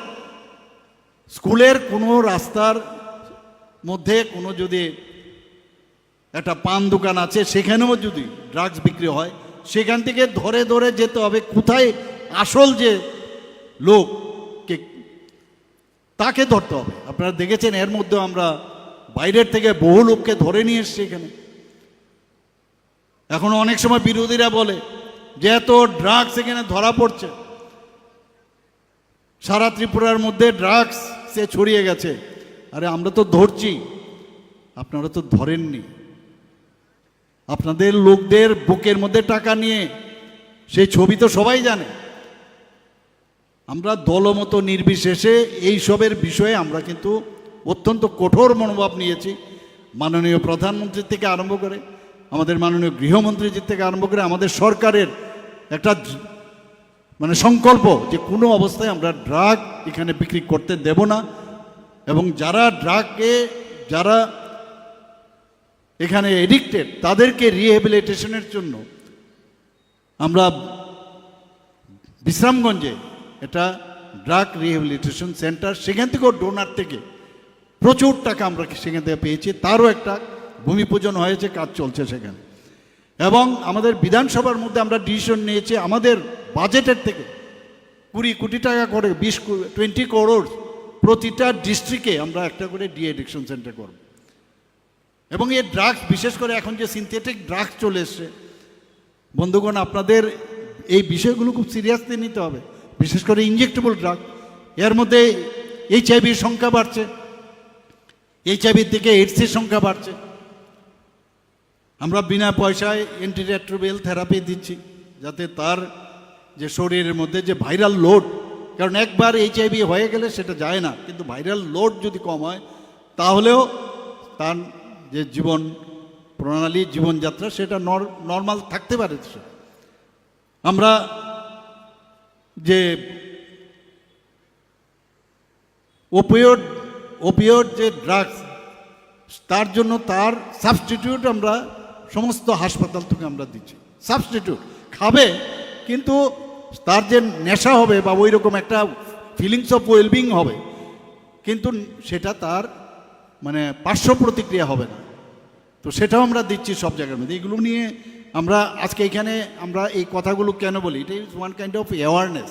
স্কুলের কোনো রাস্তার মধ্যে কোনো যদি একটা পান দোকান আছে সেখানেও যদি ড্রাগস বিক্রি হয়, সেখান থেকে ধরে ধরে যেতে হবে কোথায় আসল যে লোক তাকে ধরতে হবে। আপনারা দেখেছেন এর মধ্যে আমরা বাইরের থেকে বহু লোককে ধরে নিয়ে এসছি এখানে। এখন অনেক সময় বিরোধীরা বলে যে এত ড্রাগস এখানে ধরা পড়ছে, সারা ত্রিপুরার মধ্যে ড্রাগস সে ছড়িয়ে গেছে। আরে আমরা তো ধরছি, আপনারা তো ধরেননি। আপনাদের লোকদের বুকের মধ্যে টাকা নিয়ে সেই ছবি তো সবাই জানে। আমরা দলমত নির্বিশেষে এইসবের বিষয়ে আমরা কিন্তু অত্যন্ত কঠোর মনোভাব নিয়েছি। মাননীয় প্রধানমন্ত্রী থেকে আরম্ভ করে, আমাদের মাননীয় গৃহমন্ত্রীজি থেকে আরম্ভ করে আমাদের সরকারের একটা মানে সংকল্প যে কোনো অবস্থায় আমরা ড্রাগ এখানে বিক্রি করতে দেব না। এবং যারা এখানে এডিক্টেড তাদেরকে রিহ্যাবিলিটেশনের জন্য আমরা বিশ্রামগঞ্জে এটা ড্রাগ রিহ্যাবিলিটেশন সেন্টার, সেখান থেকেও ডোনার থেকে প্রচুর টাকা আমরা সেখান থেকে পেয়েছি। তারও একটা ভূমি পূজন হয়েছে, কাজ চলছে সেখানে। এবং আমাদের বিধানসভার মধ্যে আমরা ডিসিশন নিয়েছি আমাদের বাজেটের থেকে 20 কোটি টাকা করে 20 করোড় প্রতিটা ডিস্ট্রিক্টে আমরা একটা করে ডি এডিকশন সেন্টার করব। এবং এই ড্রাগস, বিশেষ করে এখন যে সিনথেটিক ড্রাগস চলে এসছে, বন্ধুগণ আপনাদের এই বিষয়গুলো খুব সিরিয়াসলি নিতে হবে। বিশেষ করে ইনজেক্টেবল ড্রাগ, এর মধ্যে এইচআইভির সংখ্যা বাড়ছে, এইচআইভির থেকে এইডসের সংখ্যা বাড়ছে। আমরা বিনা পয়সায় অ্যান্টিরেট্রোভাইরাল থেরাপি দিচ্ছি যাতে তার যে শরীরের মধ্যে যে ভাইরাল লোড, কারণ একবার এইচআইভি হয়ে গেলে সেটা যায় না, কিন্তু ভাইরাল লোড যদি কম হয় তাহলেও তার যে জীবন প্রণালী, জীবনযাত্রা সেটা নর্মাল থাকতে পারে। আমরা যে ওপিওড যে ড্রাগস, তার জন্য তার সাবস্টিটিউট আমরা সমস্ত হাসপাতাল থেকে আমরা দিচ্ছি। সাবস্টিটিউট খাবে, কিন্তু তার যে নেশা হবে বা ওই রকম একটা ফিলিংস অফ ওয়েলবিং হবে, কিন্তু সেটা তার মানে পার্শ্ব প্রতিক্রিয়া হবে না। তো সেটাও আমরা দিচ্ছি সব জায়গার মধ্যে। এগুলো নিয়ে আমরা আজকে এখানে আমরা এই কথাগুলো কেন বলি, এটা is one kind of awareness.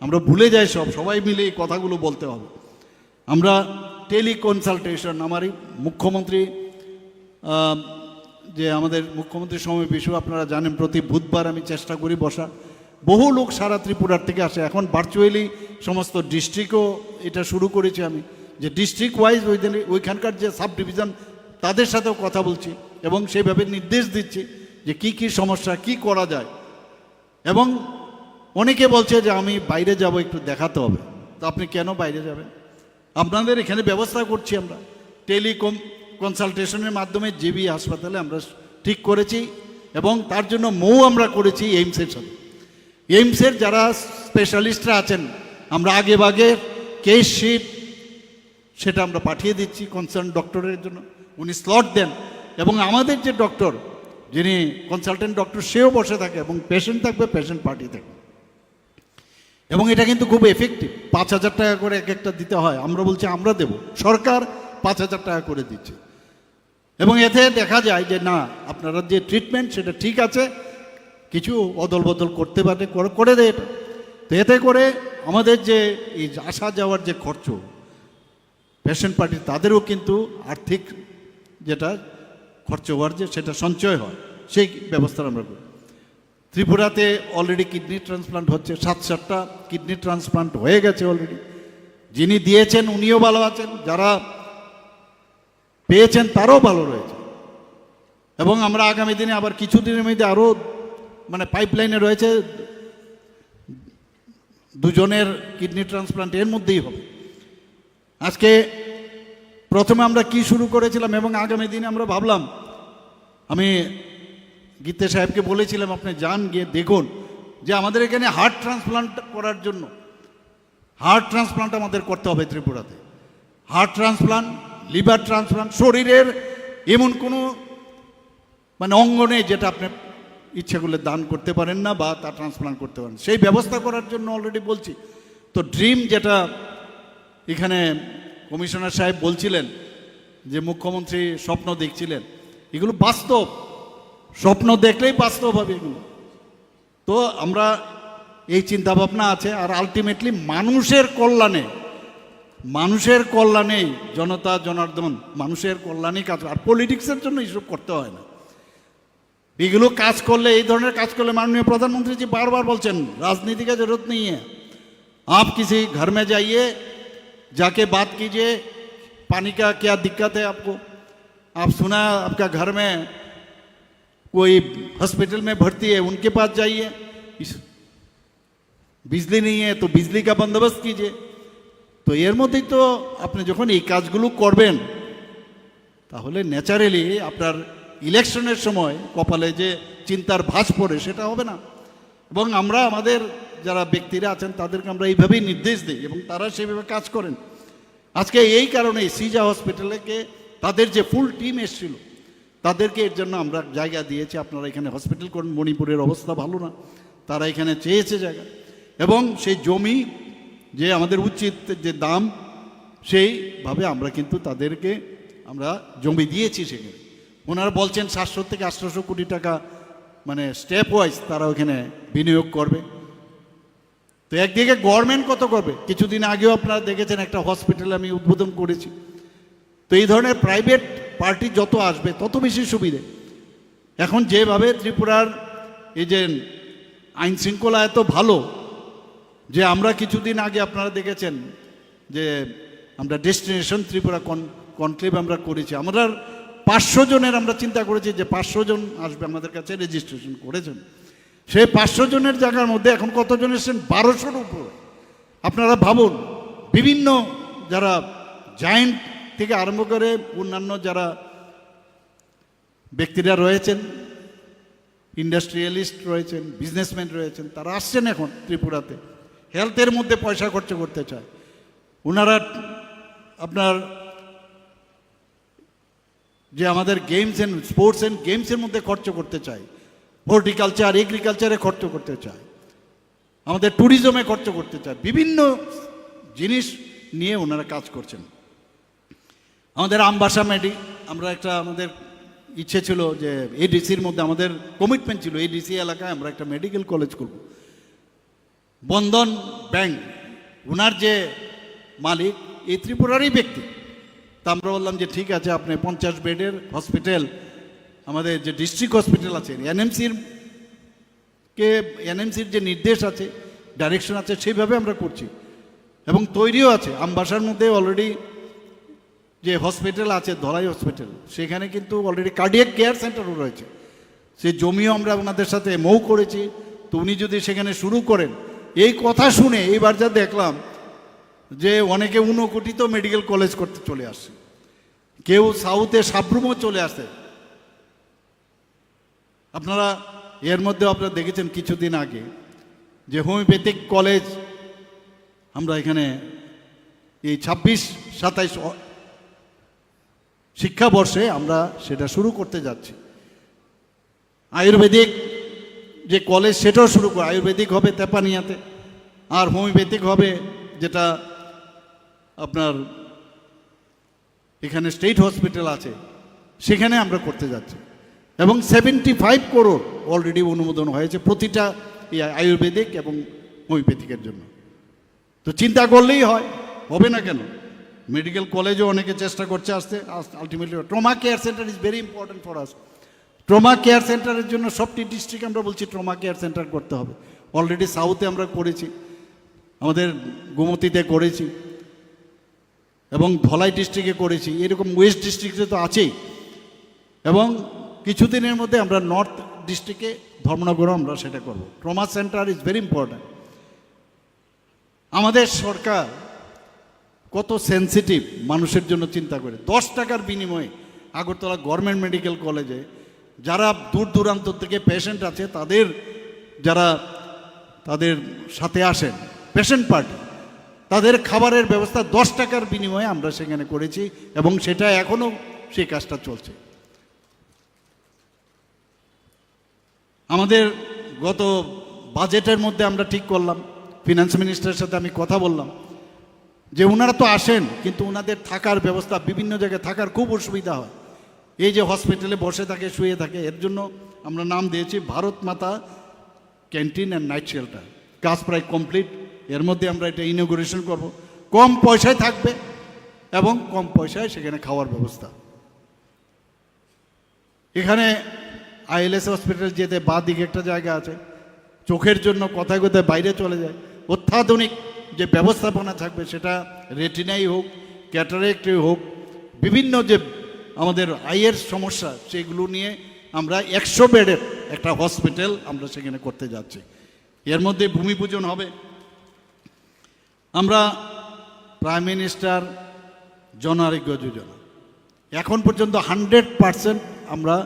আমরা ভুলে যাই সবাই মিলে এই কথাগুলো বলতে হবে। আমরা টেলিকনসালটেশন, আমারই মুখ্যমন্ত্রী যে আমাদের মুখ্যমন্ত্রী সমাবেশও আপনারা জানেন প্রতি বুধবার আমি চেষ্টা করি বসা। বহু লোক সারা ত্রিপুরার থেকে আসে। এখন ভার্চুয়ালি সমস্ত ডিস্ট্রিক্টও এটা শুরু করেছি আমি, যে ডিস্ট্রিক্ট ওয়াইজ ওইখানকার যে সাব ডিভিশন তাদের সাথেও কথা বলছি এবং সেইভাবে নির্দেশ দিচ্ছি যে কি কি সমস্যা, কি করা যায়। এবং অনেকে বলছে যে আমি বাইরে যাব, একটু দেখাতে হবে। তো আপনি কেন বাইরে যাবেন? আপনাদের এখানে ব্যবস্থা করছি আমরা কনসালটেশনের মাধ্যমে জিবি হাসপাতালে আমরা ঠিক করেছি এবং তার জন্য আমরা করেছি এইমসের সাথে। এইমসের যারা স্পেশালিস্টরা আছেন, আমরা আগে ভাগে কেস শিট সেটা আমরা পাঠিয়ে দিচ্ছি কনসার্ন ডক্টরের জন্য, উনি স্লট দেন। এবং আমাদের যে ডক্টর, যিনি কনসালটেন্ট ডক্টর, সেও বসে থাকে এবং পেশেন্ট থাকবে, পেশেন্ট পার্টি থাকবে। এবং এটা কিন্তু খুব এফেক্টিভ। 5,000 টাকা করে এক একটা দিতে হয়, আমরা বলছি আমরা দেব, সরকার 5,000 টাকা করে দিচ্ছে। এবং এতে দেখা যায় যে না, আপনারা যে ট্রিটমেন্ট সেটা ঠিক আছে, কিছু অদল বদল করতে পারে, করে দেয় এটা। তো এতে করে আমাদের যে এই আসা যাওয়ার যে খরচ পেশেন্ট পার্টি, তাদেরও কিন্তু আর্থিক যেটা খরচ হওয়ার যে সেটা সঞ্চয় হয়, সেই ব্যবস্থা আমরা করি। ত্রিপুরাতে অলরেডি কিডনি ট্রান্সপ্লান্ট হচ্ছে, 7-7টা কিডনি ট্রান্সপ্লান্ট হয়ে গেছে অলরেডি। যিনি দিয়েছেন উনিও ভালো আছেন, যারা পেয়েছেন তারাও ভালো রয়েছে। এবং আমরা আগামী দিনে আবার কিছুদিনের মধ্যে আরও মানে পাইপলাইনে রয়েছে 2 জনের কিডনি ট্রান্সপ্লান্ট এর মধ্যেই হবে। আজকে প্রথমে আমরা কি শুরু করেছিলাম এবং আগামী দিনে আমরা ভাবলাম, আমি গীতে সাহেবকে বলেছিলাম আপনি যান, গিয়ে দেখুন যে আমাদের এখানে হার্ট ট্রান্সপ্লান্ট করার জন্য হার্ট ট্রান্সপ্লান্ট আমাদের করতে হবে ত্রিপুরাতে। হার্ট ট্রান্সপ্লান্ট, লিভার ট্রান্সপ্লান্ট, শরীরের এমন কোনো মানে অঙ্গ নেই যেটা আপনি ইচ্ছা করলে দান করতে পারেন না বা তা ট্রান্সপ্লান্ট করতে পারেন, সেই ব্যবস্থা করার জন্য অলরেডি বলছি। তো ড্রিম যেটা এখানে কমিশনার সাহেব বলছিলেন যে মুখ্যমন্ত্রী স্বপ্ন দেখছিলেন, এগুলো বাস্তব, স্বপ্ন দেখলেই বাস্তব হবে এগুলো। তো আমরা এই চিন্তাভাবনা আছে, আর আলটিমেটলি মানুষের কল্যাণেই জনতা জনার্দন মানুষের কল্যাণেই কাজ, আর পলিটিক্সের জন্য এইসব করতে হয় না। এগুলো কাজ করলে, এই ধরনের কাজ করলে, माननीय प्रधानमंत्री जी बार बार बोलছেন राजनीति का जरूरत नहीं है, आप किसी घर में जाइए, जाके बात कीजिए, पानी का क्या दिक्कत है आपको, आप सुना आपका घर में कोई हॉस्पिटल में भर्ती है, उनके पास जाइए, बिजली नहीं है तो बिजली का बंदोबस्त कीजिए। तो এর মধ্যেই তো আপনি যখন এই কাজগুলো করবেন, তাহলে ন্যাচারালি আপনার ইলেকশনের সময় কপালে যে চিন্তার ভাঁজ পড়ে সেটা হবে না। এবং আমরা আমাদের যারা ব্যক্তিরা আছেন তাদেরকে আমরা এইভাবেই নির্দেশ দিই এবং তারা সেভাবে কাজ করেন। আজকে এই কারণেই সিজা হসপিটালেকে তাদের যে ফুল টিম এসেছিল তাদেরকে এর জন্য আমরা জায়গা দিয়েছি, আপনারা এখানে হসপিটাল করুন, মণিপুরের অবস্থা ভালো না, তারা এখানে চেয়েছে জায়গা, এবং সেই জমি যে আমাদের উচিত যে দাম সেইভাবে আমরা কিন্তু তাদেরকে আমরা জমি দিয়েছি সেখানে। ওনারা বলছেন 700 থেকে 800 কোটি টাকা মানে স্টেপ ওয়াইজ তারা ওখানে বিনিয়োগ করবে। তো একদিকে গভর্নমেন্ট কত করবে, কিছুদিন আগেও আপনারা দেখেছেন একটা হসপিটাল আমি উদ্বোধন করেছি। তো এই ধরনের প্রাইভেট পার্টি যত আসবে তত বেশি সুবিধে। এখন যেভাবে ত্রিপুরার এই যে আইন শৃঙ্খলা এত ভালো যে আমরা কিছুদিন আগে আপনারা দেখেছেন যে আমরা ডেস্টিনেশন ত্রিপুরা কনক্লেভ আমরা করেছি, আমরা 500 জনের আমরা চিন্তা করেছি যে 500 জন আসবে আমাদের কাছে রেজিস্ট্রেশন করেছেন। সেই 500 জনের জায়গার মধ্যে এখন কতজন এসেছেন, 1200-র উপরে। আপনারা ভাবুন, বিভিন্ন যারা জায়েন্ট থেকে আরম্ভ করে অন্যান্য যারা ব্যক্তিরা রয়েছেন, ইন্ডাস্ট্রিয়ালিস্ট রয়েছেন, বিজনেসম্যান রয়েছেন, তারা আসছেন এখন ত্রিপুরাতে, হেলথের মধ্যে পয়সা খরচ করতে চায়। ওনারা আপনার যে আমাদের গেমস অ্যান্ড স্পোর্টস অ্যান্ড গেমসের মধ্যে খরচ করতে চায়, হর্টিকালচার এগ্রিকালচারে খরচ করতে চায়, আমাদের ট্যুরিজমে খরচ করতে চায়, বিভিন্ন জিনিস নিয়ে ওনারা কাজ করছেন। আমাদের আমবাসা আমরা একটা আমাদের ইচ্ছে ছিল যে এডিসির মধ্যে আমাদের কমিটমেন্ট ছিল এডিসি এলাকায় আমরা একটা মেডিকেল কলেজ করব। বন্ধন ব্যাংক ওনার যে মালিক এই ত্রিপুরারই ব্যক্তি, তা আমরা বললাম যে ঠিক আছে, আপনি 50 বেডের হসপিটাল আমাদের যে ডিস্ট্রিক্ট হসপিটাল আছে এনএমসির যে নির্দেশ আছে, ডাইরেকশন আছে, সেইভাবে আমরা করছি এবং তৈরিও আছে। আমবাসার মধ্যে অলরেডি যে হসপিটাল আছে ধলাই হসপিটাল, সেখানে কিন্তু অলরেডি কার্ডিয়াক কেয়ার সেন্টারও রয়েছে, সেই জমিও আমরা ওনাদের সাথে মৌ করেছি। তো উনি যদি সেখানে শুরু করেন, এই কথা শুনে এইবার যা দেখলাম যে অনেকে 59 কোটি তো মেডিকেল কলেজ করতে চলে আসছে, কেউ সাউথে সাবরুমও চলে আসে। আপনারা এর মধ্যে আপনারা দেখেছেন কিছুদিন আগে যে হোমিওপ্যাথিক কলেজ আমরা এখানে এই 26-27 শিক্ষাবর্ষে আমরা সেটা শুরু করতে যাচ্ছি। আয়ুর্বেদিক যে কলেজ সেটাও শুরু করে, আয়ুর্বেদিক হবে তেপানিয়াতে, আর হোমিওপ্যাথিক হবে যেটা আপনার এখানে স্টেট হসপিটাল আছে সেখানে আমরা করতে যাচ্ছি। এবং 75 করোড় অলরেডি অনুমোদন হয়েছে প্রতিটা আয়ুর্বেদিক এবং হোমিওপ্যাথিকের জন্য। তো চিন্তা করলেই হয়, হবে না কেন? মেডিকেল কলেজও অনেকে চেষ্টা করছে আসতে। Ultimately trauma care centre is very important for us. Trauma care সেন্টারের জন্য সবটি ডিস্ট্রিক্ট আমরা বলছি ট্রমা কেয়ার সেন্টার করতে হবে। অলরেডি সাউথে আমরা করেছি, আমাদের গোমতীতে করেছি এবং ধলাই ডিস্ট্রিক্টে করেছি, এরকম ওয়েস্ট ডিস্ট্রিক্টে তো আছেই। এবং কিছুদিনের মধ্যে আমরা নর্থ ডিস্ট্রিক্টে ধর্মনগরও আমরা সেটা করব। Trauma centre is very important. আমাদের সরকার কত সেন্সিটিভ, মানুষের জন্য চিন্তা করে। 10 টাকার বিনিময়ে আগরতলা গভর্নমেন্ট মেডিকেল কলেজে যারা দূর দূরান্ত থেকে পেশেন্ট আছে তাদের যারা তাদের সাথে আসেন পেশেন্ট পার্টি, তাদের খাবারের ব্যবস্থা 10 টাকার বিনিময়ে আমরা সেখানে করেছি এবং সেটা এখনও সেই কাজটা চলছে। আমাদের গত বাজেটের মধ্যে আমরা ঠিক করলাম, ফিনান্স মিনিস্টারের সাথে আমি কথা বললাম যে ওনারা তো আসেন কিন্তু ওনাদের থাকার ব্যবস্থা বিভিন্ন জায়গায় থাকার খুব অসুবিধা হয়। এই যে হসপিটালে বসে থাকে শুয়ে থাকে, এর জন্য আমরা নাম দিয়েছি ভারত মাতা ক্যান্টিন অ্যান্ড নাইট শেল্টার। কাজ প্রায় কমপ্লিট, এর মধ্যে আমরা এটা ইনঅগুরেশন করব। কম পয়সায় থাকবে এবং কম পয়সায় সেখানে খাওয়ার ব্যবস্থা। এখানে আইএলএস হসপিটাল যেতে বাঁ দিকে একটা জায়গা আছে, চোখের জন্য কথায় কথায় বাইরে চলে যায়। অত্যাধুনিক যে ব্যবস্থাপনা থাকবে, সেটা রেটিনাই হোক, ক্যাটারেক্টই হোক, বিভিন্ন যে আমাদের আইয়ের সমস্যা সেগুলো নিয়ে আমরা 100 বেডের একটা হসপিটাল আমরা সেখানে করতে যাচ্ছি। এর মধ্যে ভূমি পূজন হবে। আমরা প্রাইম মিনিস্টার জন আরোগ্য যোজনা এখন পর্যন্ত 100% আমরা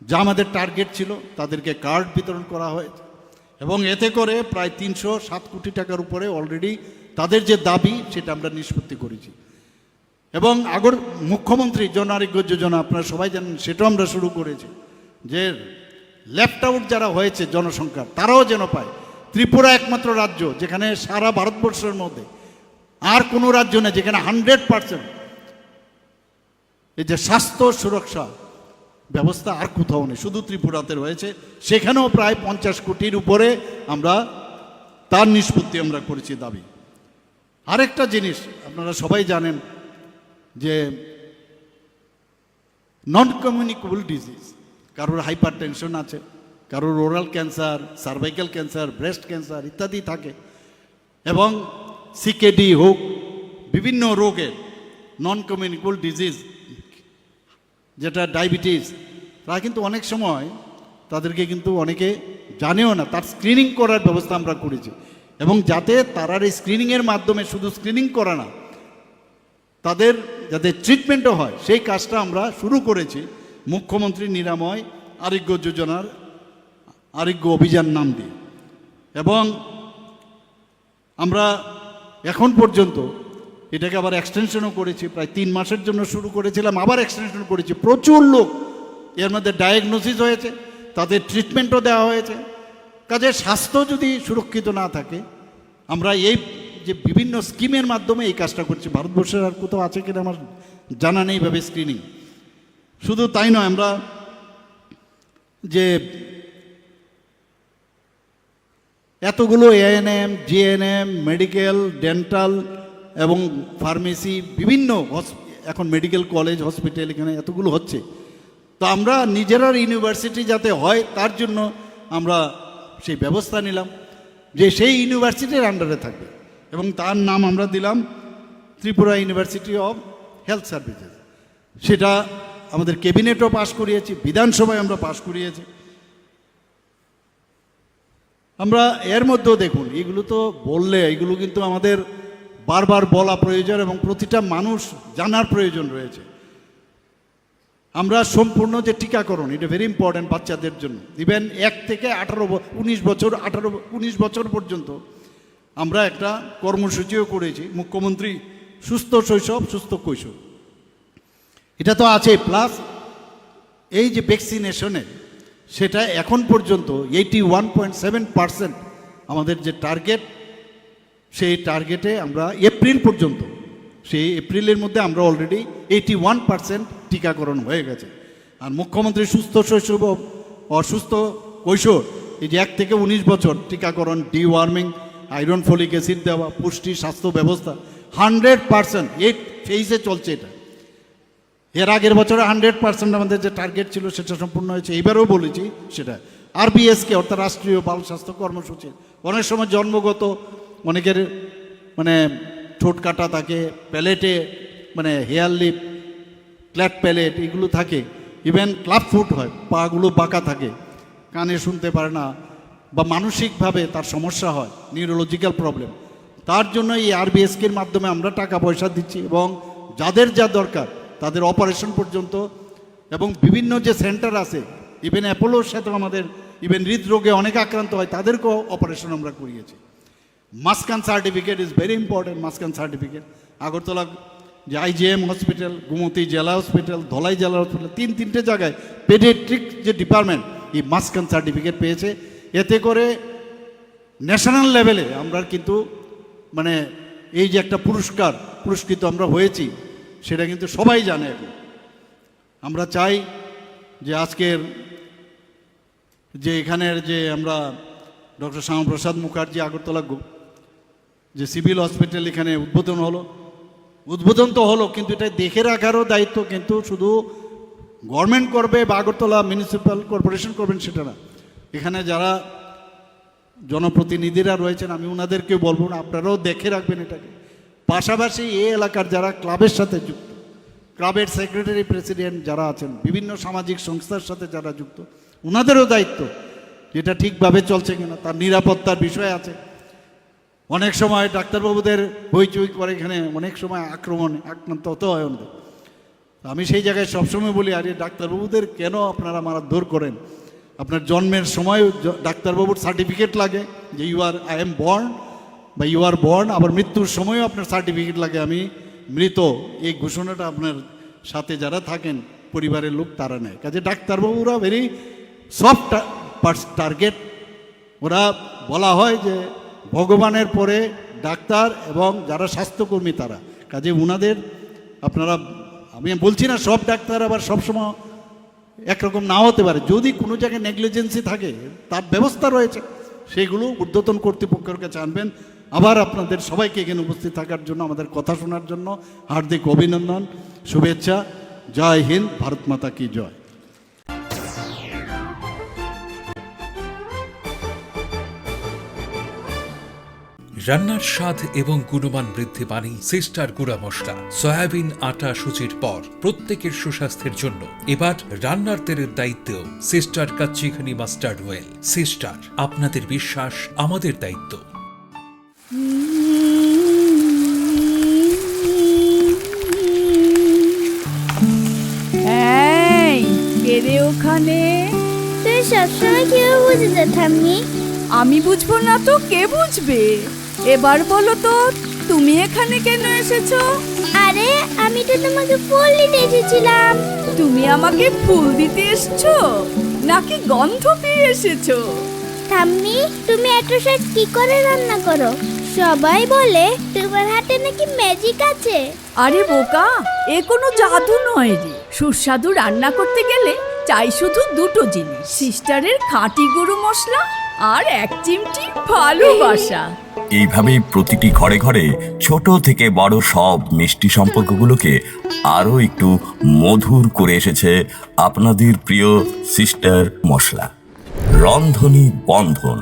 যা আমাদের টার্গেট ছিল তাদেরকে কার্ড বিতরণ করা হয়েছে, এবং এতে করে প্রায় 307 কোটি টাকার উপরে অলরেডি তাদের যে দাবি সেটা আমরা নিষ্পত্তি করেছি। এবং মুখ্যমন্ত্রী জন আরোগ্য যোজনা আপনারা সবাই জানেন, সেটাও আমরা শুরু করেছি, যে লেফট আউট যারা হয়েছে জনসংখ্যার তারাও যেন পায়। ত্রিপুরা একমাত্র রাজ্য যেখানে সারা ভারতবর্ষের মধ্যে আর কোনো রাজ্য নেই যেখানে 100% এই যে স্বাস্থ্য সুরক্ষা ব্যবস্থা আর কোথাও নেই, শুধু ত্রিপুরাতে রয়েছে। সেখানেও প্রায় 50 কোটির উপরে আমরা তার নিষ্পত্তি আমরা করেছি দাবি। আরেকটা জিনিস আপনারা সবাই জানেন যে নন কমিউনিকেবল ডিজিজ, কারোর হাইপার টেনশন আছে, কারোর oral cancer, cervical cancer, breast cancer ইত্যাদি থাকে, এবং সিকেডি হোক, বিভিন্ন রোগের নন কমিউনিকেবল ডিজিজ যেটা ডায়াবেটিস, তারা কিন্তু অনেক সময় তাদেরকে কিন্তু অনেকে জানেও না, তার স্ক্রিনিং করার ব্যবস্থা আমরা করেছি। এবং যাতে তারা এই স্ক্রিনিংয়ের মাধ্যমে শুধু স্ক্রিনিং করা না, তাদের যাতে ট্রিটমেন্টও হয় সেই কাজটা আমরা শুরু করেছি মুখ্যমন্ত্রী নিরাময় আরোগ্য যোজনার আরোগ্য অভিযান নাম দিয়ে। এবং আমরা এখন পর্যন্ত এটাকে আবার এক্সটেনশনও করেছি, প্রায় 3 মাসের জন্য শুরু করেছিলাম, আবার এক্সটেনশন করেছি। প্রচুর লোক এর মধ্যে ডায়াগনোসিস হয়েছে, তাদের ট্রিটমেন্টও দেওয়া হয়েছে। কাজে স্বাস্থ্য যদি সুরক্ষিত না থাকে, আমরা এই যে বিভিন্ন স্কিমের মাধ্যমে এই কাজটা করছি। ভারতবর্ষের আর কোথাও আছে কিনা আমার জানা নেই ভাবে স্ক্রিনিং। শুধু তাই নয়, আমরা যে এতগুলো এএনএম, জিএনএম, মেডিকেল, ডেন্টাল এবং ফার্মেসি, বিভিন্ন এখন মেডিকেল কলেজ, হসপিটাল এখানে এতগুলো হচ্ছে, তো আমরা নিজেরা ইউনিভার্সিটি যাতে হয় তার জন্য আমরা সেই ব্যবস্থা নিলাম যে সেই ইউনিভার্সিটির আন্ডারে থাকবে, এবং তার নাম আমরা দিলাম Tripura university of health services. সেটা আমাদের ক্যাবিনেটও পাশ করিয়েছি, বিধানসভায় আমরা পাশ করিয়েছি। আমরা এর মধ্যেও দেখুন, এগুলো তো বললে এগুলো কিন্তু আমাদের বারবার বলা প্রয়োজন এবং প্রতিটা মানুষ জানার প্রয়োজন রয়েছে। আমরা সম্পূর্ণ যে টিকাকরণ, এটা ভেরি ইম্পর্ট্যান্ট বাচ্চাদের জন্য, ইভেন 1 থেকে 19 বছর পর্যন্ত আমরা একটা কর্মসূচিও করেছি, মুখ্যমন্ত্রী সুস্থ শৈশব সুস্থ কৈশোর, এটা তো আছে। প্লাস এই যে ভ্যাকসিনেশনে, সেটা এখন পর্যন্ত 81.7% আমাদের যে টার্গেট, সেই টার্গেটে আমরা এপ্রিল পর্যন্ত, সেই এপ্রিলের মধ্যে আমরা অলরেডি 81% টিকাকরণ হয়ে গেছে। আর মুখ্যমন্ত্রী সুস্থ শৈশব অসুস্থ কৈশোর, এই যে 1 থেকে 19 বছর টিকাকরণ, ডিওয়ার্মিং, আয়রন ফলিক অ্যাসিড দেওয়া, পুষ্টি স্বাস্থ্য ব্যবস্থা 100% এই ফেজে চলছে। এটা এর আগের বছরে 100% আমাদের যে টার্গেট ছিল সেটা সম্পূর্ণ হয়েছে। এইবারও বলেছি সেটা আরবিএসকে, অর্থাৎ রাষ্ট্রীয় বাল স্বাস্থ্য কর্মসূচি। অনেক সময় জন্মগত অনেকের মানে ঠোঁট কাটা থাকে, প্যালেটে মানে হেয়ার লিপ, ক্ল্যাট প্যালেট এগুলো থাকে, ইভেন ক্লাব ফুট হয়, পাগুলো বাঁকা থাকে, কানে শুনতে পারে না, বা মানসিকভাবে তার সমস্যা হয়, নিউরোলজিক্যাল প্রবলেম। তার জন্য এই আরবিএসকের মাধ্যমে আমরা টাকা পয়সা দিচ্ছি, এবং যাদের যা দরকার তাদের অপারেশন পর্যন্ত, এবং বিভিন্ন যে সেন্টার আছে, ইভেন অ্যাপোলোর সাথে আমাদের ইভেন হৃদরোগে অনেক আক্রান্ত হয়, তাদেরকেও অপারেশন আমরা করিয়েছি। Muskan certificate is very important. Muskan certificate Agartala যে আইজিএম হসপিটাল, গুমতি জেলা হসপিটাল, ধলাই জেলা হসপিটাল, 3 জায়গায় পেডিয়াট্রিক যে ডিপার্টমেন্ট এই মাসকান সার্টিফিকেট পেয়েছে। এতে করে ন্যাশনাল লেভেলে আমরা কিন্তু মানে এই যে একটা পুরস্কৃত আমরা হয়েছি, সেটা কিন্তু সবাই জানে এখন। আমরা চাই যে আজকের যে এখানের যে আমরা ডক্টর শ্যামাপ্রসাদ মুখার্জি আগরতলা যে সিভিল হসপিটাল এখানে উদ্বোধন তো হলো, কিন্তু এটা দেখে রাখারও দায়িত্ব কিন্তু শুধু গভর্নমেন্ট করবে বা আগরতলা মিউনিসিপ্যাল কর্পোরেশন করবেন সেটা না। এখানে যারা জনপ্রতিনিধিরা রয়েছেন, আমি ওনাদেরকেও বলবো না, আপনারাও দেখে রাখবেন এটাকে। পাশাপাশি এই এলাকার যারা ক্লাবের সাথে যুক্ত, ক্লাবের সেক্রেটারি প্রেসিডেন্ট যারা আছেন, বিভিন্ন সামাজিক সংস্থার সাথে যারা যুক্ত, ওনাদেরও দায়িত্ব যেটা ঠিকভাবে চলছে কিনা, তার নিরাপত্তার বিষয় আছে। অনেক সময় ডাক্তারবাবুদের হইচই করে, এখানে অনেক সময় আক্রান্ত হতে হয় ওদের। আমি সেই জায়গায় সবসময় বলি, আরে ডাক্তারবাবুদের কেন আপনারা মারধর করেন? আপনার জন্মের সময় ডাক্তারবাবুর সার্টিফিকেট লাগে যে আই এম বর্ন বা ইউ আর বর্ন, আবার মৃত্যুর সময়ও আপনার সার্টিফিকেট লাগে আমি মৃত, এই ঘোষণাটা আপনার সাথে যারা থাকেন পরিবারের লোক তারা নেয়। কাজে ডাক্তারবাবুরা ভেরি সফট টার্গেট। ওরা বলা হয় যে ভগবানের পরে ডাক্তার এবং যারা স্বাস্থ্যকর্মী তারা, কাজে ওনাদের আপনারা, আমি বলছি না সব ডাক্তার আবার সবসময় একরকম নাও হতে পারে, যদি কোনো জায়গায় নেগলিজেন্সি থাকে তার ব্যবস্থা রয়েছে, সেগুলো ঊর্ধ্বতন কর্তৃপক্ষের কাছে আনবেন। আবার আপনাদের সবাইকে এখানে উপস্থিত থাকার জন্য, আমাদের কথা শোনার জন্য হার্দিক অভিনন্দন, শুভেচ্ছা। জয় হিন্দ, ভারত মাতা কি জয়। রান্নার স্বাদ এবং গুণমান বৃদ্ধি পানি সিস্টার গুঁড়া মশলা। সয়াবিন আটা সুচির পর প্রত্যেকের সুস্বাস্থ্যের জন্য এবার রান্নার তেলের দায়িত্বেও সিস্টার কাচ্চিখানি মাস্টার্ড অয়েল। সিস্টার, আপনাদের বিশ্বাস আমাদের দায়িত্ব। কে রে ওখানে? তুই সবসময় কেউ বুঝতে থামনি? আমি বুঝবো না তো কে বুঝবে? এবার বলো তো, তুমি এখানে কেন এসেছো? আরে আমি তো তোমাকে ফুল দিতে এসেছিলাম। তুমি আমাকে ফুল দিতে এসেছো নাকি গন্ধ পেয়ে এসেছো? থামনি, তুমি এত শাক কি করে রান্না করো? সবাই বলে তোমার হাতে নাকি ম্যাজিক আছে। আরে বোকা, এ কোনো জাদু নয় রে। সুস্বাদু রান্না করতে গেলে চাই শুধু দুটো জিনিস, সিস্টারের খাঁটি গরু মশলা আর এক চিমটি ভালোবাসা। এইভাবেই প্রতিটি ঘরে ঘরে ছোট থেকে বড় সব মিষ্টি সম্পর্কগুলোকে আরও একটু মধুর করে এসেছে আপনাদের প্রিয় সিস্টার মশলা। রন্ধনী বন্ধন।